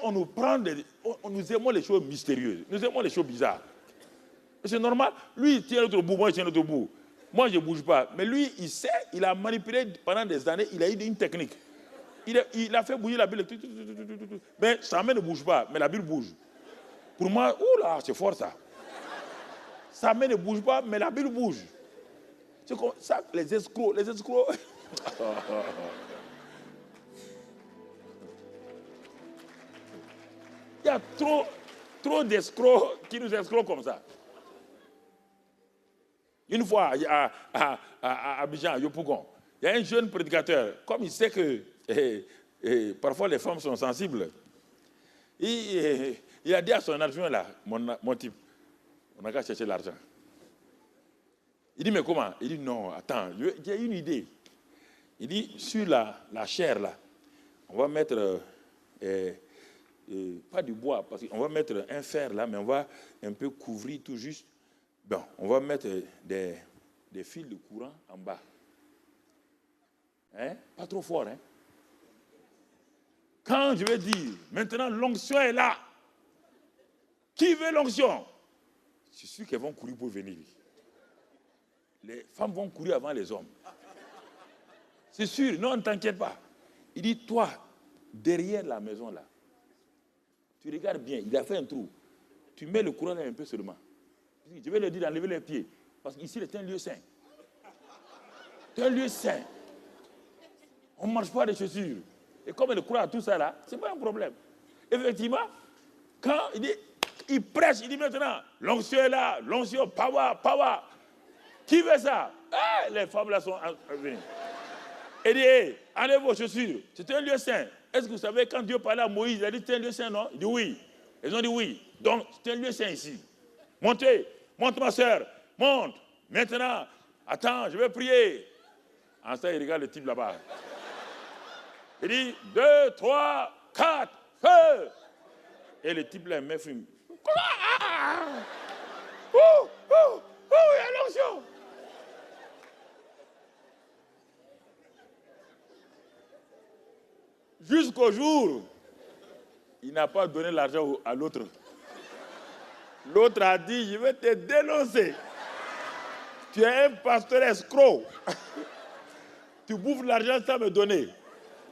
On nous prend nous aimons les choses mystérieuses, nous aimons les choses bizarres. C'est normal. Lui, il tient l'autre bout, moi, je tiens l'autre bout. Moi, je ne bouge pas. Mais lui, il sait, il a manipulé pendant des années, il a eu une technique. Il a fait bouger la Bible. Mais sa main ne bouge pas, mais la Bible bouge. Pour moi, oula, c'est fort ça. Sa main ne bouge pas, mais la Bible bouge. C'est comme ça, les escrocs. Il y a trop d'escrocs qui nous escroquent comme ça. Une fois, à Abidjan, à Yopougon, il y a un jeune prédicateur, comme il sait que parfois les femmes sont sensibles, il a dit à son adjoint là, mon type, on n'a qu'à chercher l'argent. Il dit, mais comment? Il dit, non, attends, j'ai une idée. Il dit, sur la chair là, on va mettre, pas du bois, parce qu'on va mettre un fer là, mais on va un peu couvrir tout juste. Bon, on va mettre des fils de courant en bas. Hein? Pas trop fort, hein? Quand je vais dire, maintenant l'onction est là. Qui veut l'onction? Je suis sûr qu'elles vont courir pour venir. Les femmes vont courir avant les hommes. C'est sûr, non, ne t'inquiète pas. Il dit, toi, derrière la maison là, tu regardes bien, il a fait un trou. Tu mets le courant là un peu seulement. Je vais leur dire d'enlever les pieds. Parce qu'ici, c'est un lieu saint. C'est un lieu saint. On ne marche pas des chaussures. Et comme elle croit à tout ça là, ce n'est pas un problème. Effectivement, quand il prêche, il dit maintenant, l'onction est là, l'onction, power. Qui veut ça? Les femmes là sont venues. Il dit, hey, enlevez vos chaussures. C'est un lieu saint. Est-ce que vous savez, quand Dieu parlait à Moïse, il a dit, c'est un lieu saint, non? Il dit oui. Ils ont dit oui. Donc, c'est un lieu saint ici. Montez, monte ma soeur, monte. Maintenant, attends, je vais prier. En ça, il regarde le type là-bas. Il dit, 2, 3, 4, feu. Et le type là, il met fume. Il y a l'onction. Jusqu'au jour, il n'a pas donné l'argent à l'autre. L'autre a dit, je vais te dénoncer. Tu es un pasteur escroc. Tu bouffes l'argent sans me donner.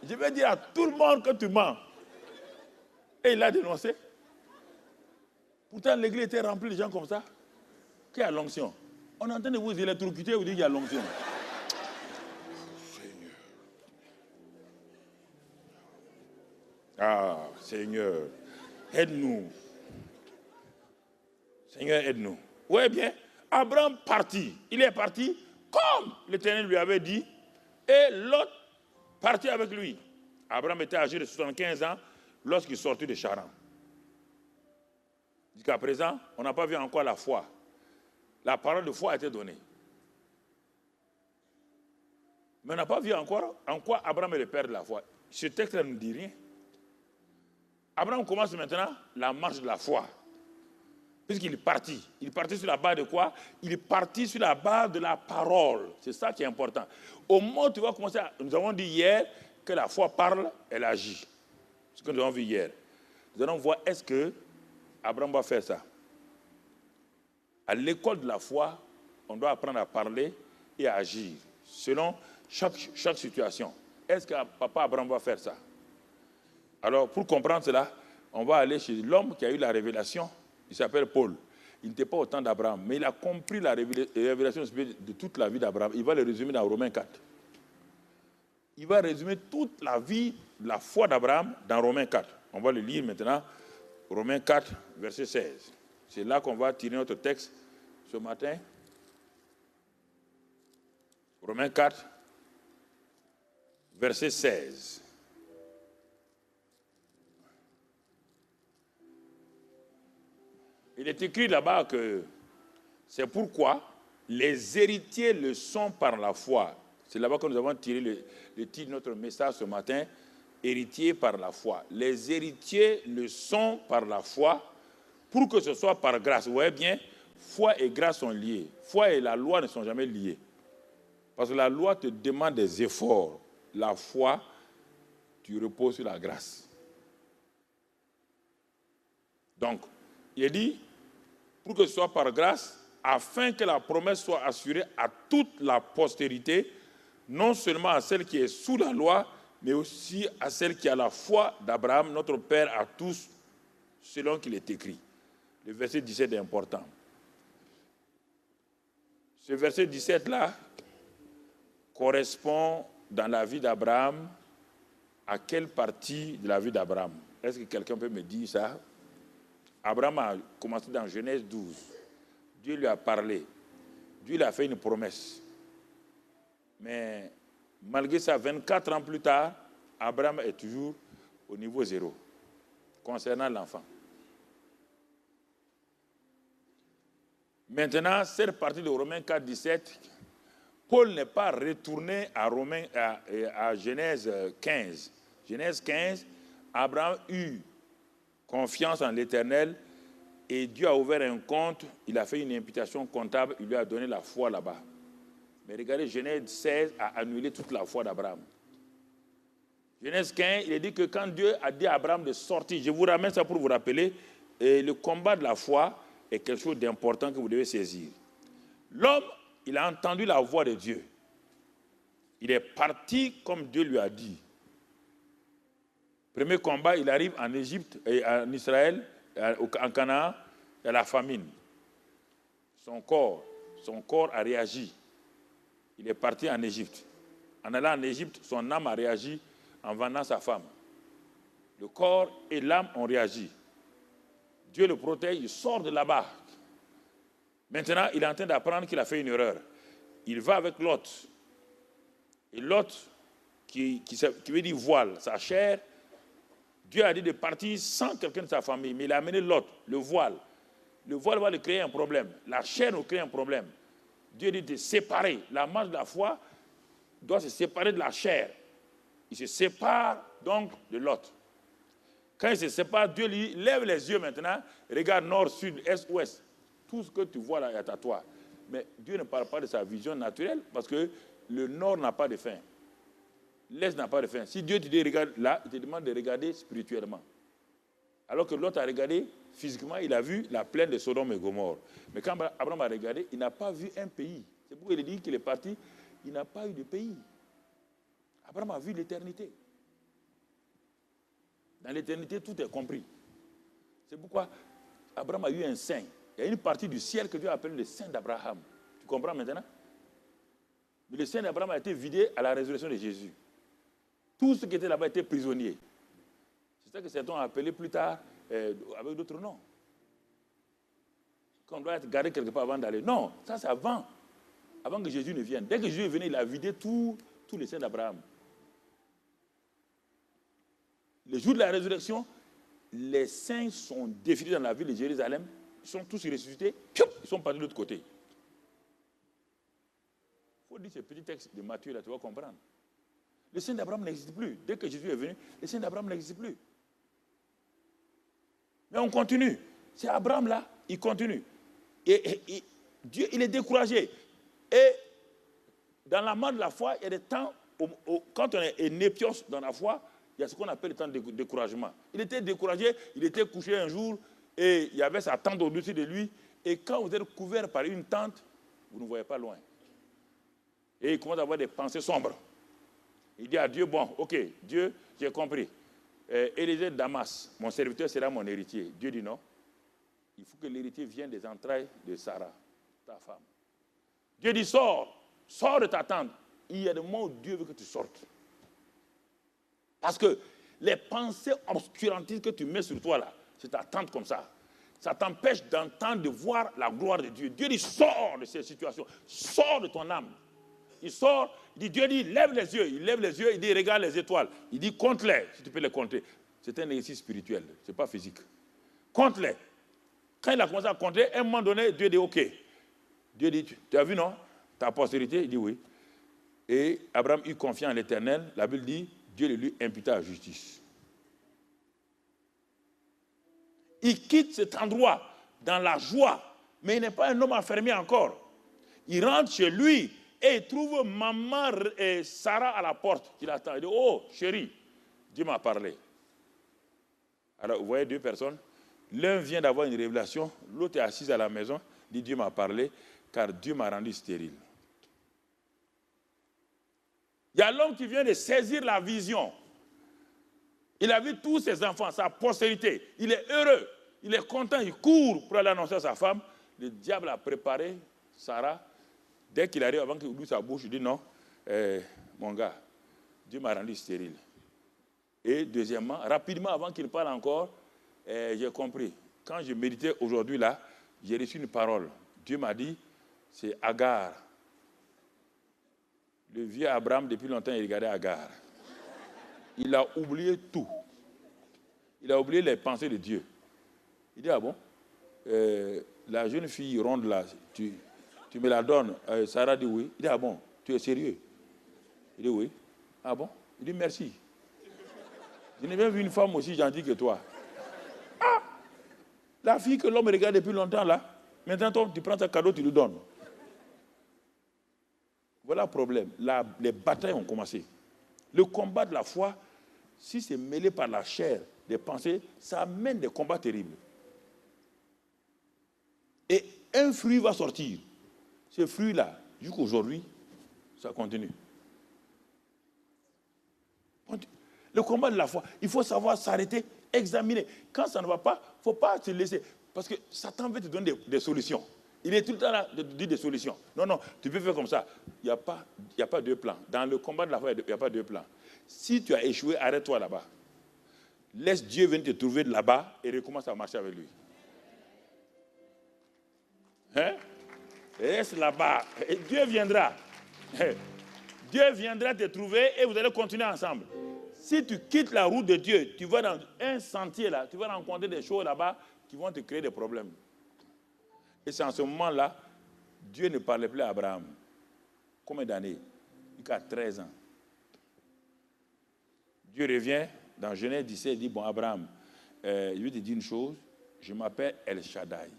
Je vais dire à tout le monde que tu mens. Et il l'a dénoncé. Pourtant, l'église était remplie de gens comme ça. Qui a l'onction? On est en train de vous électrocuter, vous dites qu'il y a l'onction. Seigneur. Ah, Seigneur, aide-nous. Seigneur, aide-nous. Oui, bien, Abraham partit. Il est parti comme l'Éternel lui avait dit. Et Lot partit avec lui. Abraham était âgé de 75 ans lorsqu'il sortit de Charan. Jusqu'à présent, on n'a pas vu encore la foi. La parole de foi a été donnée. Mais on n'a pas vu encore en quoi Abraham est le père de la foi. Ce texte ne nous dit rien. Abraham commence maintenant la marche de la foi. Puisqu'il est parti. Il est parti sur la base de quoi? Il est parti sur la base de la parole. C'est ça qui est important. Au moment où tu vas commencer nous avons dit hier que la foi parle, elle agit. Ce que nous avons vu hier. Nous allons voir est-ce que Abraham va faire ça. À l'école de la foi, on doit apprendre à parler et à agir selon chaque situation. Est-ce que papa Abraham va faire ça? Alors, pour comprendre cela, on va aller chez l'homme qui a eu la révélation. Il s'appelle Paul. Il n'était pas au temps d'Abraham, mais il a compris la révélation de toute la vie d'Abraham. Il va le résumer dans Romains 4. Il va résumer toute la vie, la foi d'Abraham dans Romains 4. On va le lire maintenant, Romains 4, verset 16. C'est là qu'on va tirer notre texte ce matin. Romains 4, verset 16. Il est écrit là-bas que c'est pourquoi les héritiers le sont par la foi. C'est là-bas que nous avons tiré le titre de notre message ce matin, héritiers par la foi. Les héritiers le sont par la foi pour que ce soit par grâce. Vous voyez bien, foi et grâce sont liés. Foi et la loi ne sont jamais liés. Parce que la loi te demande des efforts. La foi, tu reposes sur la grâce. Donc, il est dit, pour que ce soit par grâce, afin que la promesse soit assurée à toute la postérité, non seulement à celle qui est sous la loi, mais aussi à celle qui a la foi d'Abraham, notre Père, à tous, selon qu'il est écrit. Le verset 17 est important. Ce verset 17-là correspond dans la vie d'Abraham à quelle partie de la vie d'Abraham? Est-ce que quelqu'un peut me dire ça? Abraham a commencé dans Genèse 12. Dieu lui a parlé. Dieu lui a fait une promesse. Mais malgré ça, 24 ans plus tard, Abraham est toujours au niveau 0 concernant l'enfant. Maintenant, cette partie de Romains 4, 17, Paul n'est pas retourné à Genèse 15. Genèse 15, Abraham eut confiance en l'Éternel et Dieu a ouvert un compte, il a fait une imputation comptable, il lui a donné la foi là-bas. Mais regardez, Genèse 16 a annulé toute la foi d'Abraham. Genèse 15, il est dit que quand Dieu a dit à Abraham de sortir, je vous ramène ça pour vous rappeler, le combat de la foi est quelque chose d'important que vous devez saisir. L'homme, il a entendu la voix de Dieu. Il est parti comme Dieu lui a dit. Premier combat, il arrive en Égypte, et en Israël, en Canaan, il y a la famine. Son corps a réagi. Il est parti en Égypte. En allant en Égypte, son âme a réagi en vendant sa femme. Le corps et l'âme ont réagi. Dieu le protège, il sort de là-bas. Maintenant, il est en train d'apprendre qu'il a fait une erreur. Il va avec Lot. Et Lot, qui veut dire voile, sa chair, Dieu a dit de partir sans quelqu'un de sa famille, mais il a amené Lot, le voile. Le voile va lui créer un problème. La chair nous crée un problème. Dieu dit de séparer. La marche de la foi doit se séparer de la chair. Il se sépare donc de Lot. Quand il se sépare, Dieu lui lève les yeux maintenant, regarde nord, sud, est, ouest. Tout ce que tu vois là est à toi. Mais Dieu ne parle pas de sa vision naturelle parce que le nord n'a pas de fin. L'est n'a pas de fin. Si Dieu te dit regarde là, il te demande de regarder spirituellement. Alors que l'autre a regardé physiquement, il a vu la plaine de Sodome et Gomorrhe. Mais quand Abraham a regardé, il n'a pas vu un pays. C'est pourquoi il dit qu'il est parti, il n'a pas eu de pays. Abraham a vu l'éternité. Dans l'éternité, tout est compris. C'est pourquoi Abraham a eu un sein. Il y a une partie du ciel que Dieu appelle le sein d'Abraham. Tu comprends maintenant? Mais le sein d'Abraham a été vidé à la résurrection de Jésus. Tout ce qui était là-bas était prisonnier. C'est ça que certains ont appelé plus tard avec d'autres noms. Qu'on doit être gardé quelque part avant d'aller. Non, ça c'est avant. Avant que Jésus ne vienne. Dès que Jésus est venu, il a vidé tous les saints d'Abraham. Le jour de la résurrection, les saints sont défilés dans la ville de Jérusalem. Ils sont tous ressuscités. Ils sont partis de l'autre côté. Il faut dire ce petit texte de Matthieu, là, tu vas comprendre. Le saint d'Abraham n'existe plus. Dès que Jésus est venu, le saint d'Abraham n'existe plus. Mais on continue. C'est Abraham là, il continue. Et Dieu, il est découragé. Et dans la main de la foi, il y a des temps, quand on est népios dans la foi, il y a ce qu'on appelle le temps de découragement. Il était découragé, il était couché un jour, et il y avait sa tente au-dessus de lui. Et quand vous êtes couvert par une tente, vous ne voyez pas loin. Et il commence à avoir des pensées sombres. Il dit à Dieu, bon, ok, Dieu, j'ai compris. Élisée de Damas, mon serviteur sera mon héritier. Dieu dit non. Il faut que l'héritier vienne des entrailles de Sarah, ta femme. Dieu dit, sors de ta tente. Il y a des moments où Dieu veut que tu sortes. Parce que les pensées obscurantistes que tu mets sur toi là, c'est ta tente comme ça. Ça t'empêche d'entendre, de voir la gloire de Dieu. Dieu dit, sors de ces situations. Sors de ton âme. Il sort, Dieu dit, lève les yeux. Il lève les yeux, il dit, regarde les étoiles. Il dit, compte-les, si tu peux les compter. C'est un exercice spirituel, ce n'est pas physique. Compte-les. Quand il a commencé à compter, à un moment donné, Dieu dit, ok. Dieu dit, tu as vu, non? Ta postérité? Il dit, oui. Et Abraham eut confiance en l'Éternel. La Bible dit, Dieu le lui imputa à justice. Il quitte cet endroit dans la joie, mais il n'est pas un homme enfermé encore. Il rentre chez lui et il trouve maman et Sarah à la porte qui l'attend. Il dit, oh, chérie, Dieu m'a parlé. Alors, vous voyez deux personnes. L'un vient d'avoir une révélation, l'autre est assise à la maison, dit Dieu m'a parlé, car Dieu m'a rendu stérile. Il y a l'homme qui vient de saisir la vision. Il a vu tous ses enfants, sa postérité. Il est heureux, il est content, il court pour aller annoncer à sa femme. Le diable a préparé Sarah. Dès qu'il arrive, avant qu'il ouvre sa bouche, il dit non, mon gars, Dieu m'a rendu stérile. Et deuxièmement, rapidement, avant qu'il parle encore, j'ai compris. Quand je méditais aujourd'hui là, j'ai reçu une parole. Dieu m'a dit, c'est Agar. Le vieux Abraham, depuis longtemps, il regardait Agar. Il a oublié tout. Il a oublié les pensées de Dieu. Il dit, ah bon, la jeune fille ronde là, tu me la donnes. Sarah dit oui. Il dit, ah bon, tu es sérieux? Il dit oui. Ah bon? Il dit merci. Je n'ai même vu une femme aussi gentille que toi. Ah! La fille que l'homme regarde depuis longtemps là, maintenant toi, tu prends ta cadeau, tu lui donnes. Voilà le problème. Les batailles ont commencé. Le combat de la foi, si c'est mêlé par la chair, des pensées, ça amène des combats terribles. Et un fruit va sortir. Ce fruit-là, jusqu'aujourd'hui, ça continue. Le combat de la foi, il faut savoir s'arrêter, examiner. Quand ça ne va pas, il ne faut pas se laisser. Parce que Satan veut te donner des solutions. Il est tout le temps là de te dire des solutions. Non, non, tu peux faire comme ça. Il n'y a pas deux plans. Dans le combat de la foi, il n'y a pas deux plans. Si tu as échoué, arrête-toi là-bas. Laisse Dieu venir te trouver là-bas et recommence à marcher avec lui. Hein? Reste là-bas. Et Dieu viendra. Dieu viendra te trouver et vous allez continuer ensemble. Si tu quittes la route de Dieu, tu vas dans un sentier là, tu vas rencontrer des choses là-bas qui vont te créer des problèmes. Et c'est en ce moment-là, Dieu ne parlait plus à Abraham. Combien d'années? Il a 13 ans. Dieu revient dans Genèse 17 et dit, bon Abraham, je vais te dire une chose, je m'appelle El Shaddai.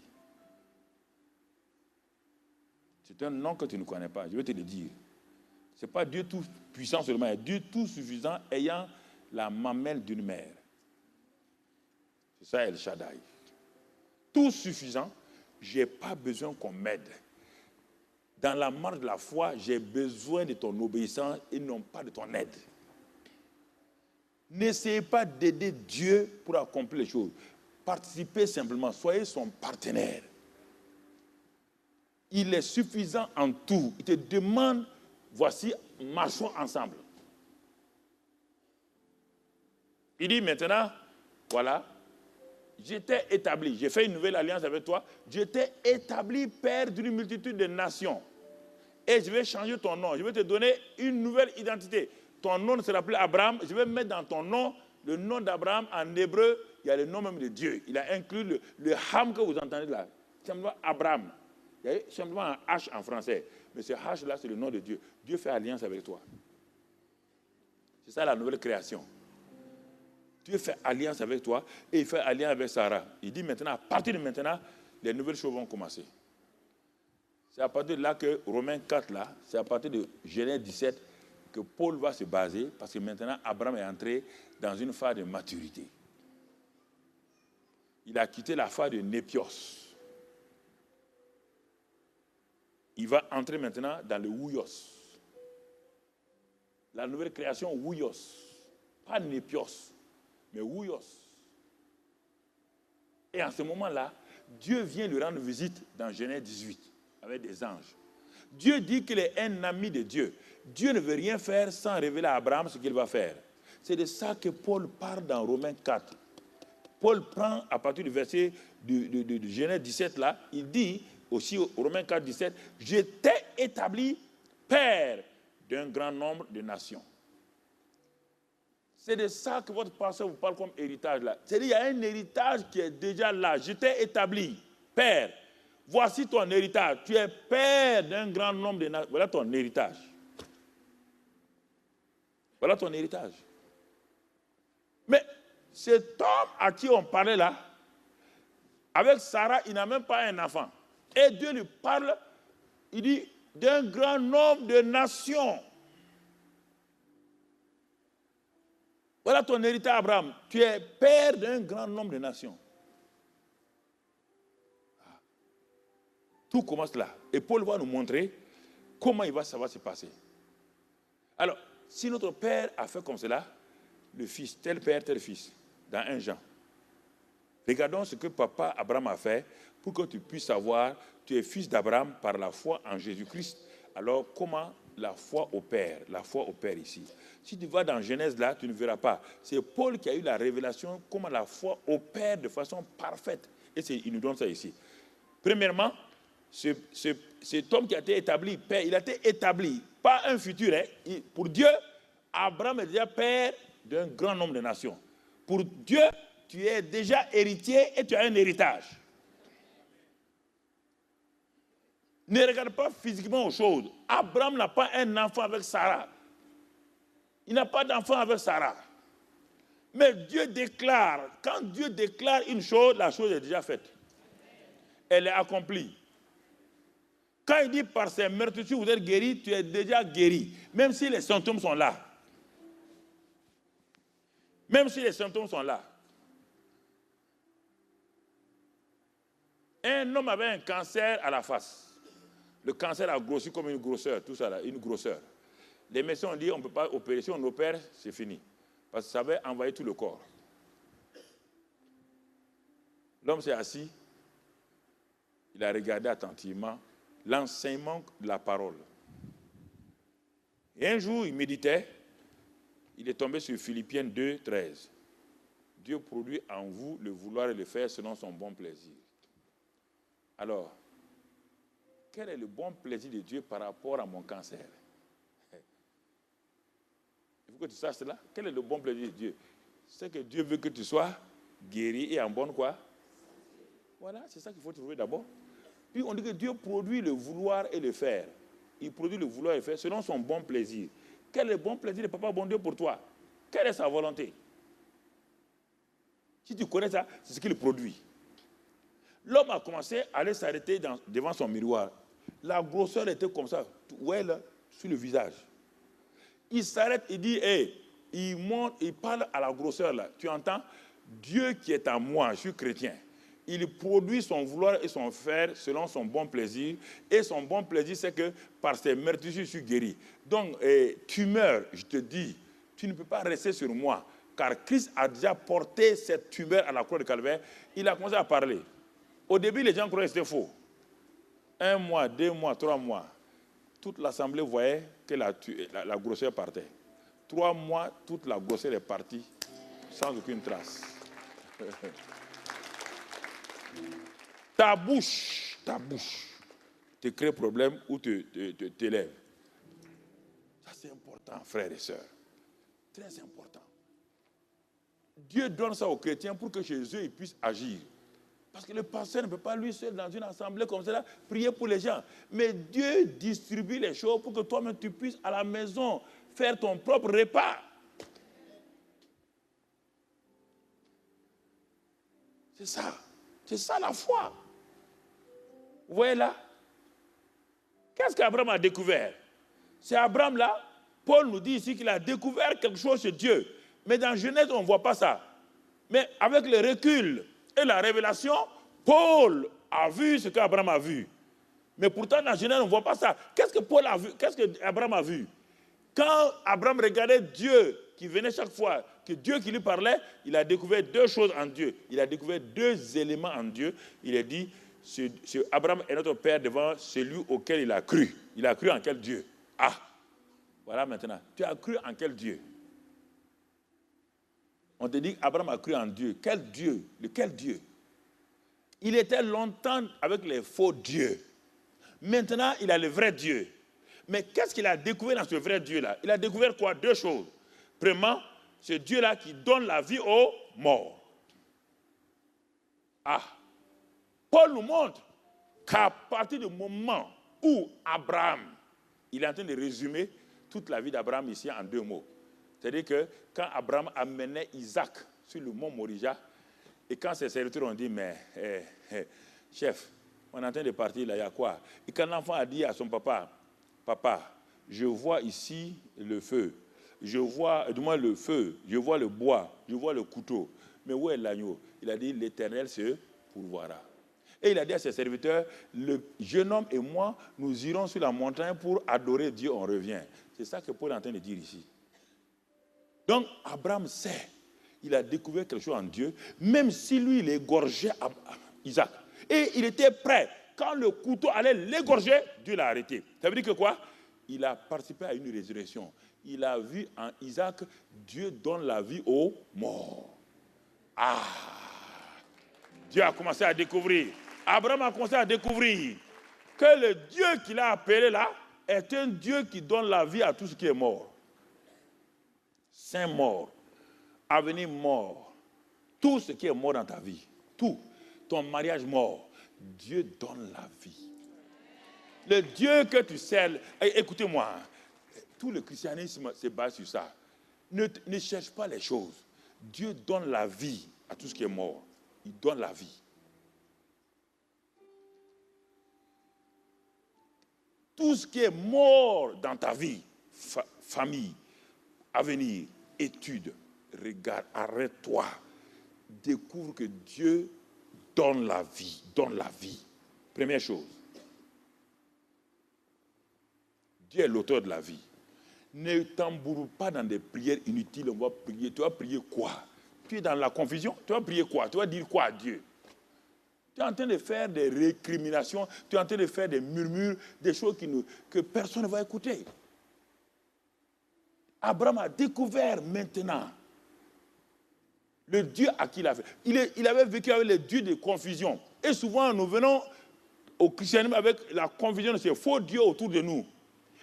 C'est un nom que tu ne connais pas, je vais te le dire. Ce n'est pas Dieu tout puissant seulement, Dieu tout suffisant ayant la mamelle d'une mère. C'est ça El Shaddai. Tout suffisant, je n'ai pas besoin qu'on m'aide. Dans la marche de la foi, j'ai besoin de ton obéissance et non pas de ton aide. N'essayez pas d'aider Dieu pour accomplir les choses. Participez simplement, soyez son partenaire. Il est suffisant en tout. Il te demande, voici, marchons ensemble. Il dit maintenant, voilà, j'étais établi, j'ai fait une nouvelle alliance avec toi, j'étais établi père d'une multitude de nations. Et je vais changer ton nom, je vais te donner une nouvelle identité. Ton nom ne sera plus Abraham, je vais mettre dans ton nom le nom d'Abraham. En hébreu, il y a le nom même de Dieu. Il a inclus le Ham que vous entendez là, simplement Abraham. Il y a simplement un H en français. Mais ce H là, c'est le nom de Dieu. Dieu fait alliance avec toi. C'est ça la nouvelle création. Dieu fait alliance avec toi et il fait alliance avec Sarah. Il dit maintenant, à partir de maintenant, les nouvelles choses vont commencer. C'est à partir de là que Romains 4, là, c'est à partir de Genèse 17 que Paul va se baser parce que maintenant, Abraham est entré dans une phase de maturité. Il a quitté la phase de népios. Il va entrer maintenant dans le ouios. La nouvelle création ouios, pas népios. Mais ouios. Et en ce moment-là, Dieu vient lui rendre visite dans Genèse 18 avec des anges. Dieu dit qu'il est un ami de Dieu. Dieu ne veut rien faire sans révéler à Abraham ce qu'il va faire. C'est de ça que Paul parle dans Romains 4. Paul prend à partir du verset de Genèse 17 là, il dit aussi au Romains 4, 17, j'étais établi père d'un grand nombre de nations. C'est de ça que votre pasteur vous parle comme héritage là. C'est-à-dire qu'il y a un héritage qui est déjà là. Je t'ai établi, père. Voici ton héritage. Tu es père d'un grand nombre de nations. Voilà ton héritage. Voilà ton héritage. Mais cet homme à qui on parlait là, avec Sarah, il n'a même pas un enfant. Et Dieu lui parle, il dit, d'un grand nombre de nations. Voilà ton héritage, Abraham. Tu es père d'un grand nombre de nations. Tout commence là. Et Paul va nous montrer comment ça va se passer. Alors, si notre père a fait comme cela, le fils, tel père, tel fils, dans 1 Jean. Regardons ce que papa Abraham a fait pour que tu puisses savoir, tu es fils d'Abraham par la foi en Jésus-Christ. Alors, comment la foi opère ici? Si tu vas dans Genèse là, tu ne verras pas. C'est Paul qui a eu la révélation comment la foi opère de façon parfaite. Et il nous donne ça ici. Premièrement, cet homme qui a été établi père, il a été établi, pas un futur. Hein. Pour Dieu, Abraham est déjà père d'un grand nombre de nations. Pour Dieu, tu es déjà héritier et tu as un héritage. Ne regarde pas physiquement aux choses. Abraham n'a pas un enfant avec Sarah. Il n'a pas d'enfant avec Sarah. Mais Dieu déclare, quand Dieu déclare une chose, la chose est déjà faite. Elle est accomplie. Quand il dit par ses meurtrissures vous êtes guéri, tu es déjà guéri. Même si les symptômes sont là. Même si les symptômes sont là. Un homme avait un cancer à la face. Le cancer a grossi comme une grosseur, tout ça là, une grosseur. Les médecins ont dit on ne peut pas opérer. Si on opère, c'est fini. Parce que ça va envahir tout le corps. L'homme s'est assis. Il a regardé attentivement l'enseignement de la parole. Et un jour, il méditait. Il est tombé sur Philippiens 2, 13. Dieu produit en vous le vouloir et le faire selon son bon plaisir. Alors, quel est le bon plaisir de Dieu par rapport à mon cancer? Il faut que tu saches cela. Quel est le bon plaisir de Dieu? C'est que Dieu veut que tu sois guéri et en bonne quoi? Voilà, c'est ça qu'il faut trouver d'abord. Puis on dit que Dieu produit le vouloir et le faire. Il produit le vouloir et le faire selon son bon plaisir. Quel est le bon plaisir de Papa bon Dieu pour toi? Quelle est sa volonté? Si tu connais ça, c'est ce qu'il produit. L'homme a commencé à aller s'arrêter devant son miroir. La grosseur était comme ça, ouais, là, sur le visage. Il s'arrête, il dit, hey, il monte, il parle à la grosseur là. Tu entends? Dieu qui est en moi, je suis chrétien. Il produit son vouloir et son faire selon son bon plaisir. Et son bon plaisir, c'est que par ses meurtrissures, je suis guéri. Donc, tu meurs, je te dis, tu ne peux pas rester sur moi. Car Christ a déjà porté cette tumeur à la croix de Calvaire. Il a commencé à parler. Au début, les gens croyaient que c'était faux. 1 mois, 2 mois, 3 mois, toute l'assemblée voyait que la grosseur partait. 3 mois, toute la grosseur est partie sans aucune trace. Ta bouche te crée problème ou t'élève. Ça c'est important, frères et sœurs. Très important. Dieu donne ça aux chrétiens pour que chez eux ils puissent agir. Parce que le pasteur ne peut pas lui seul dans une assemblée comme cela prier pour les gens. Mais Dieu distribue les choses pour que toi-même tu puisses à la maison faire ton propre repas. C'est ça. C'est ça la foi. Vous voyez là? Qu'est-ce qu'Abraham a découvert? C'est Abraham là. Paul nous dit ici qu'il a découvert quelque chose chez Dieu. Mais dans Genèse, on ne voit pas ça. Mais avec le recul et la révélation, Paul a vu ce qu'Abraham a vu. Mais pourtant, dans Genèse, on ne voit pas ça. Qu'est-ce que Paul a vu? Qu'est-ce qu'Abraham a vu? Quand Abraham regardait Dieu qui venait chaque fois, que Dieu qui lui parlait, il a découvert 2 choses en Dieu. Il a découvert 2 éléments en Dieu. Il a dit, Abraham est notre père devant celui auquel il a cru. Il a cru en quel Dieu? Ah, voilà maintenant. Tu as cru en quel Dieu? On te dit qu'Abraham a cru en Dieu. Quel Dieu? Lequel Dieu? Il était longtemps avec les faux dieux. Maintenant, il a le vrai Dieu. Mais qu'est-ce qu'il a découvert dans ce vrai Dieu-là? Il a découvert quoi? 2 choses. Premièrement, ce Dieu-là qui donne la vie aux morts. Ah! Paul nous montre qu'à partir du moment où Abraham, il est en train de résumer toute la vie d'Abraham ici en 2 mots. C'est-à-dire que quand Abraham amenait Isaac sur le mont Morija, et quand ses serviteurs ont dit, mais chef, on est en train de partir là, il y a quoi? Et quand l'enfant a dit à son papa, papa, je vois ici le feu, je vois le feu, je vois le bois, je vois le couteau, mais où est l'agneau? Il a dit, l'Éternel se pourvoira. Et il a dit à ses serviteurs, le jeune homme et moi, nous irons sur la montagne pour adorer Dieu, on revient. C'est ça que Paul est en train de dire ici. Donc, Abraham sait, il a découvert quelque chose en Dieu, même si lui, il égorgeait Isaac. Et il était prêt. Quand le couteau allait l'égorger, Dieu l'a arrêté. Ça veut dire que quoi? Il a participé à une résurrection. Il a vu en Isaac, Dieu donne la vie aux morts. Ah! Dieu a commencé à découvrir. Abraham a commencé à découvrir que le Dieu qu'il a appelé là est un Dieu qui donne la vie à tout ce qui est mort. Saint mort, avenir mort, tout ce qui est mort dans ta vie, tout, ton mariage mort, Dieu donne la vie. Le Dieu que tu sers, écoutez-moi, tout le christianisme se base sur ça. Ne cherche pas les choses. Dieu donne la vie à tout ce qui est mort. Il donne la vie. Tout ce qui est mort dans ta vie, famille, avenir, études, regarde, arrête-toi. Découvre que Dieu donne la vie, donne la vie. Première chose. Dieu est l'auteur de la vie. Ne t'embourbe pas dans des prières inutiles. On va prier. Tu vas prier quoi? Tu es dans la confusion. Tu vas prier quoi? Tu vas dire quoi à Dieu? Tu es en train de faire des récriminations. Tu es en train de faire des murmures, des choses que personne ne va écouter. Abraham a découvert maintenant le Dieu à qui il a fait. Il avait vécu avec les dieux de confusion. Et souvent, nous venons au christianisme avec la confusion de ces faux dieux autour de nous.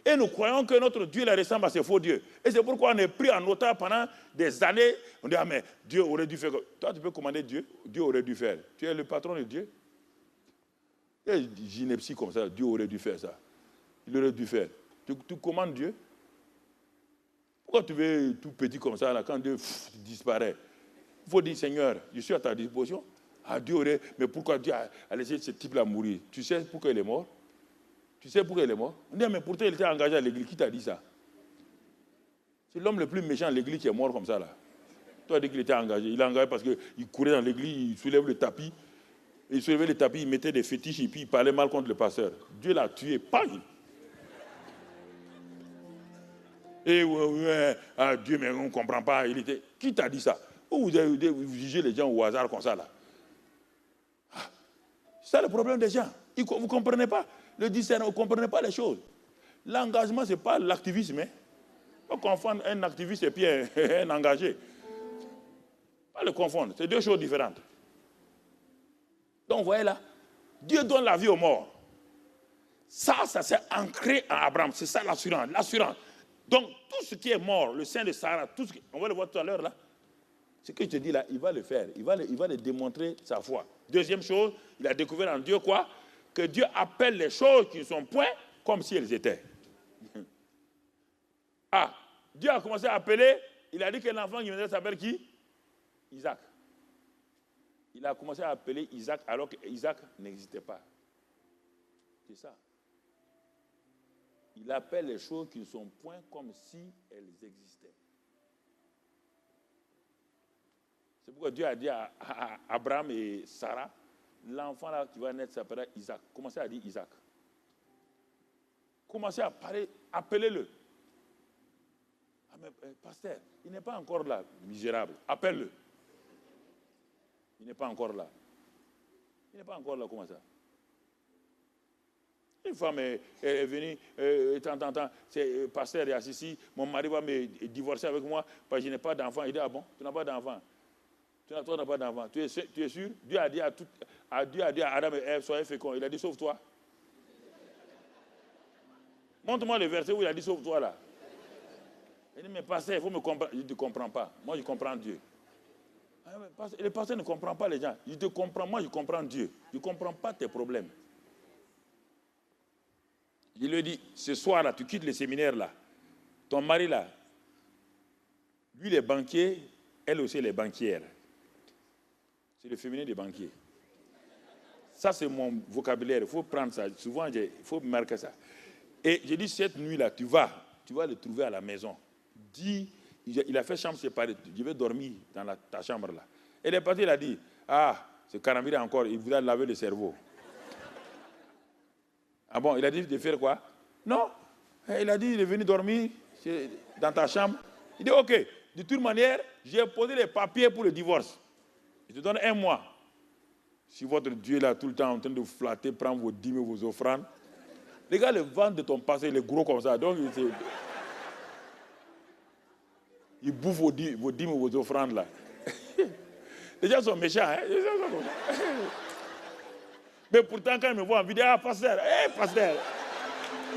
Et nous croyons que notre Dieu la ressemble à ces faux dieux. Et c'est pourquoi on est pris en otage pendant des années. On dit, ah mais Dieu aurait dû faire. Toi, tu peux commander Dieu. Dieu aurait dû faire. Tu es le patron de Dieu. Et gynécie comme ça, Dieu aurait dû faire ça. Il aurait dû faire. Tu commandes Dieu. Pourquoi tu veux tout petit comme ça, là, quand Dieu disparaît? Il faut dire, Seigneur, je suis à ta disposition. Ah, Dieu aurait. Mais pourquoi Dieu a laissé ce type-là mourir? Tu sais pourquoi il est mort? Tu sais pourquoi il est mort? On dit, mais pourtant il était engagé à l'église. Qui t'a dit ça? C'est l'homme le plus méchant à l'église qui est mort comme ça, là. Toi, dit qu'il était engagé. Il est engagé parce qu'il courait dans l'église, il soulève le tapis. Il soulevait le tapis, il mettait des fétiches et puis il parlait mal contre le pasteur. Dieu l'a tué. Bang! Et ah, Dieu, mais on ne comprend pas. Qui t'a dit ça? Vous jugez les gens au hasard comme ça, là. Ah, c'est ça le problème des gens. Vous ne comprenez pas. Le discernement, vous ne comprenez pas les choses. L'engagement, ce n'est pas l'activisme. Hein. Pas confondre un activiste et puis un engagé. Pas le confondre, c'est deux choses différentes. Donc, vous voyez là, Dieu donne la vie aux morts. Ça s'est ancré en Abraham. C'est ça l'assurance. L'assurance. Donc, tout ce qui est mort, le sein de Sarah, tout ce qui, on va le voir tout à l'heure là, ce que je te dis là, il va le faire. Il va le démontrer sa foi. Deuxième chose, il a découvert en Dieu quoi? Que Dieu appelle les choses qui ne sont point comme si elles étaient. Ah, Dieu a commencé à appeler, il a dit que l'enfant qui venait s'appelle qui? Isaac. Il a commencé à appeler Isaac alors qu'Isaac n'existait pas. C'est ça. Il appelle les choses qui ne sont point comme si elles existaient. C'est pourquoi Dieu a dit à Abraham et Sarah, l'enfant là qui va naître s'appellera Isaac. Commencez à dire Isaac. Commencez à parler, appelez-le. Ah mais pasteur, il n'est pas encore là, misérable. Appelle-le. Il n'est pas encore là. Il n'est pas encore là, comment ça? Une femme est venue, c'est pasteur est assis ici, mon mari va me divorcer avec moi parce que je n'ai pas d'enfant. Il dit, ah bon, tu n'as pas d'enfant? Toi, n'as pas d'enfant. Tu es sûr? Dieu a dit à Adam et Ève, soyez féconds. Il a dit, sauve-toi. Montre-moi le verset où il a dit, sauve-toi là. Il dit, mais pasteur, il faut me comprendre. Je ne te comprends pas. Moi, je comprends Dieu. Le pasteur ne comprend pas les gens. Je te comprends, moi, je comprends Dieu. Je ne comprends pas tes problèmes. Je lui ai dit, ce soir-là, tu quittes le séminaire là. Ton mari là, lui, il est banquier, elle aussi, elle est banquière. C'est le féminin des banquiers. Ça, c'est mon vocabulaire. Il faut prendre ça. Souvent, il faut marquer ça. Et j'ai dit, cette nuit-là, tu vas le trouver à la maison. Dis, il a fait chambre séparée. Je vais dormir dans ta chambre là. Elle est partie, il a dit, ah, ce Karambira encore, il voudrait laver le cerveau. Ah bon, il a dit de faire quoi? Non. Il a dit, il est venu dormir dans ta chambre. Il dit, ok, de toute manière, j'ai posé les papiers pour le divorce. Je te donne 1 mois. Si votre Dieu est là tout le temps en train de vous flatter, prendre vos dîmes et vos offrandes. Les gars, le ventre de ton passé, il est gros comme ça. Donc, il bouffe vos dîmes et vos offrandes là. Les gens sont méchants, hein? Mais pourtant, quand ils me voient en vidéo, ah, pasteur, pasteur.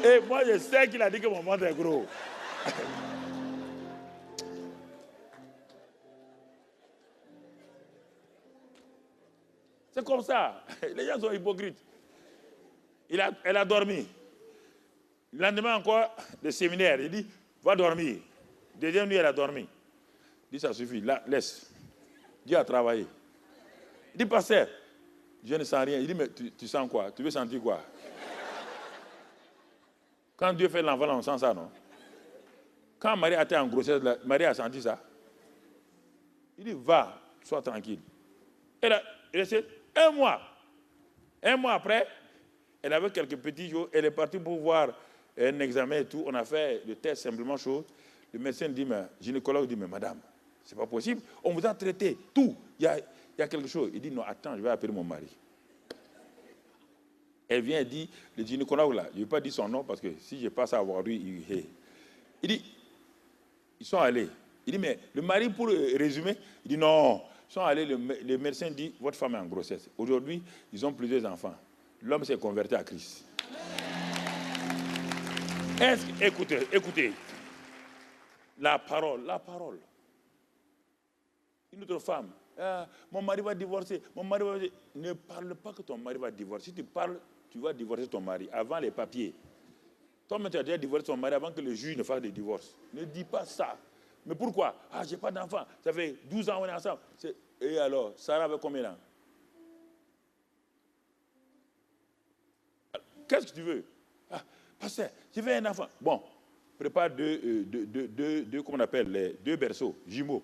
Et moi, je sais qu'il a dit que mon ventre est gros. C'est comme ça. Les gens sont hypocrites. Elle a dormi. Le lendemain encore, le séminaire, il dit, va dormir. Deuxième nuit, elle a dormi. Il dit, ça suffit, là, laisse. Dieu a travaillé. Il dit, pasteur, je ne sens rien. Il dit, mais tu sens quoi? Tu veux sentir quoi? Quand Dieu fait l'enfant, on sent ça, non? Quand Marie a été en grossesse, Marie a senti ça. Il dit, va, sois tranquille. Elle a resté 1 mois. 1 mois après, elle avait quelques petits jours. Elle est partie pour voir un examen et tout. On a fait le test simplement chose. Le médecin dit, mais, le gynécologue dit, mais madame, c'est pas possible. On vous a traité tout. Il y a quelque chose. Il dit, non, attends, je vais appeler mon mari. Elle vient et dit, le gynécologue là, je ne vais pas dire son nom parce que si je passe à voir lui, il dit, ils sont allés. Il dit, mais le mari, pour résumer, il dit, non, ils sont allés, le médecin dit, votre femme est en grossesse. Aujourd'hui, ils ont plusieurs enfants. L'homme s'est converti à Christ. Écoutez, la parole. Une autre femme, mon mari va divorcer, Ne parle pas que ton mari va divorcer. Si tu parles, tu vas divorcer ton mari avant les papiers. Toi-même, tu as déjà divorcé ton mari avant que le juge ne fasse des divorces. Ne dis pas ça. Mais pourquoi? Ah, j'ai pas d'enfant. Ça fait 12 ans qu'on est ensemble. Et alors, Sarah avait combien d'années? Qu'est-ce que tu veux? Ah, pasteur, je veux un enfant. Bon, prépare deux comment on appelle, les 2 berceaux, jumeaux.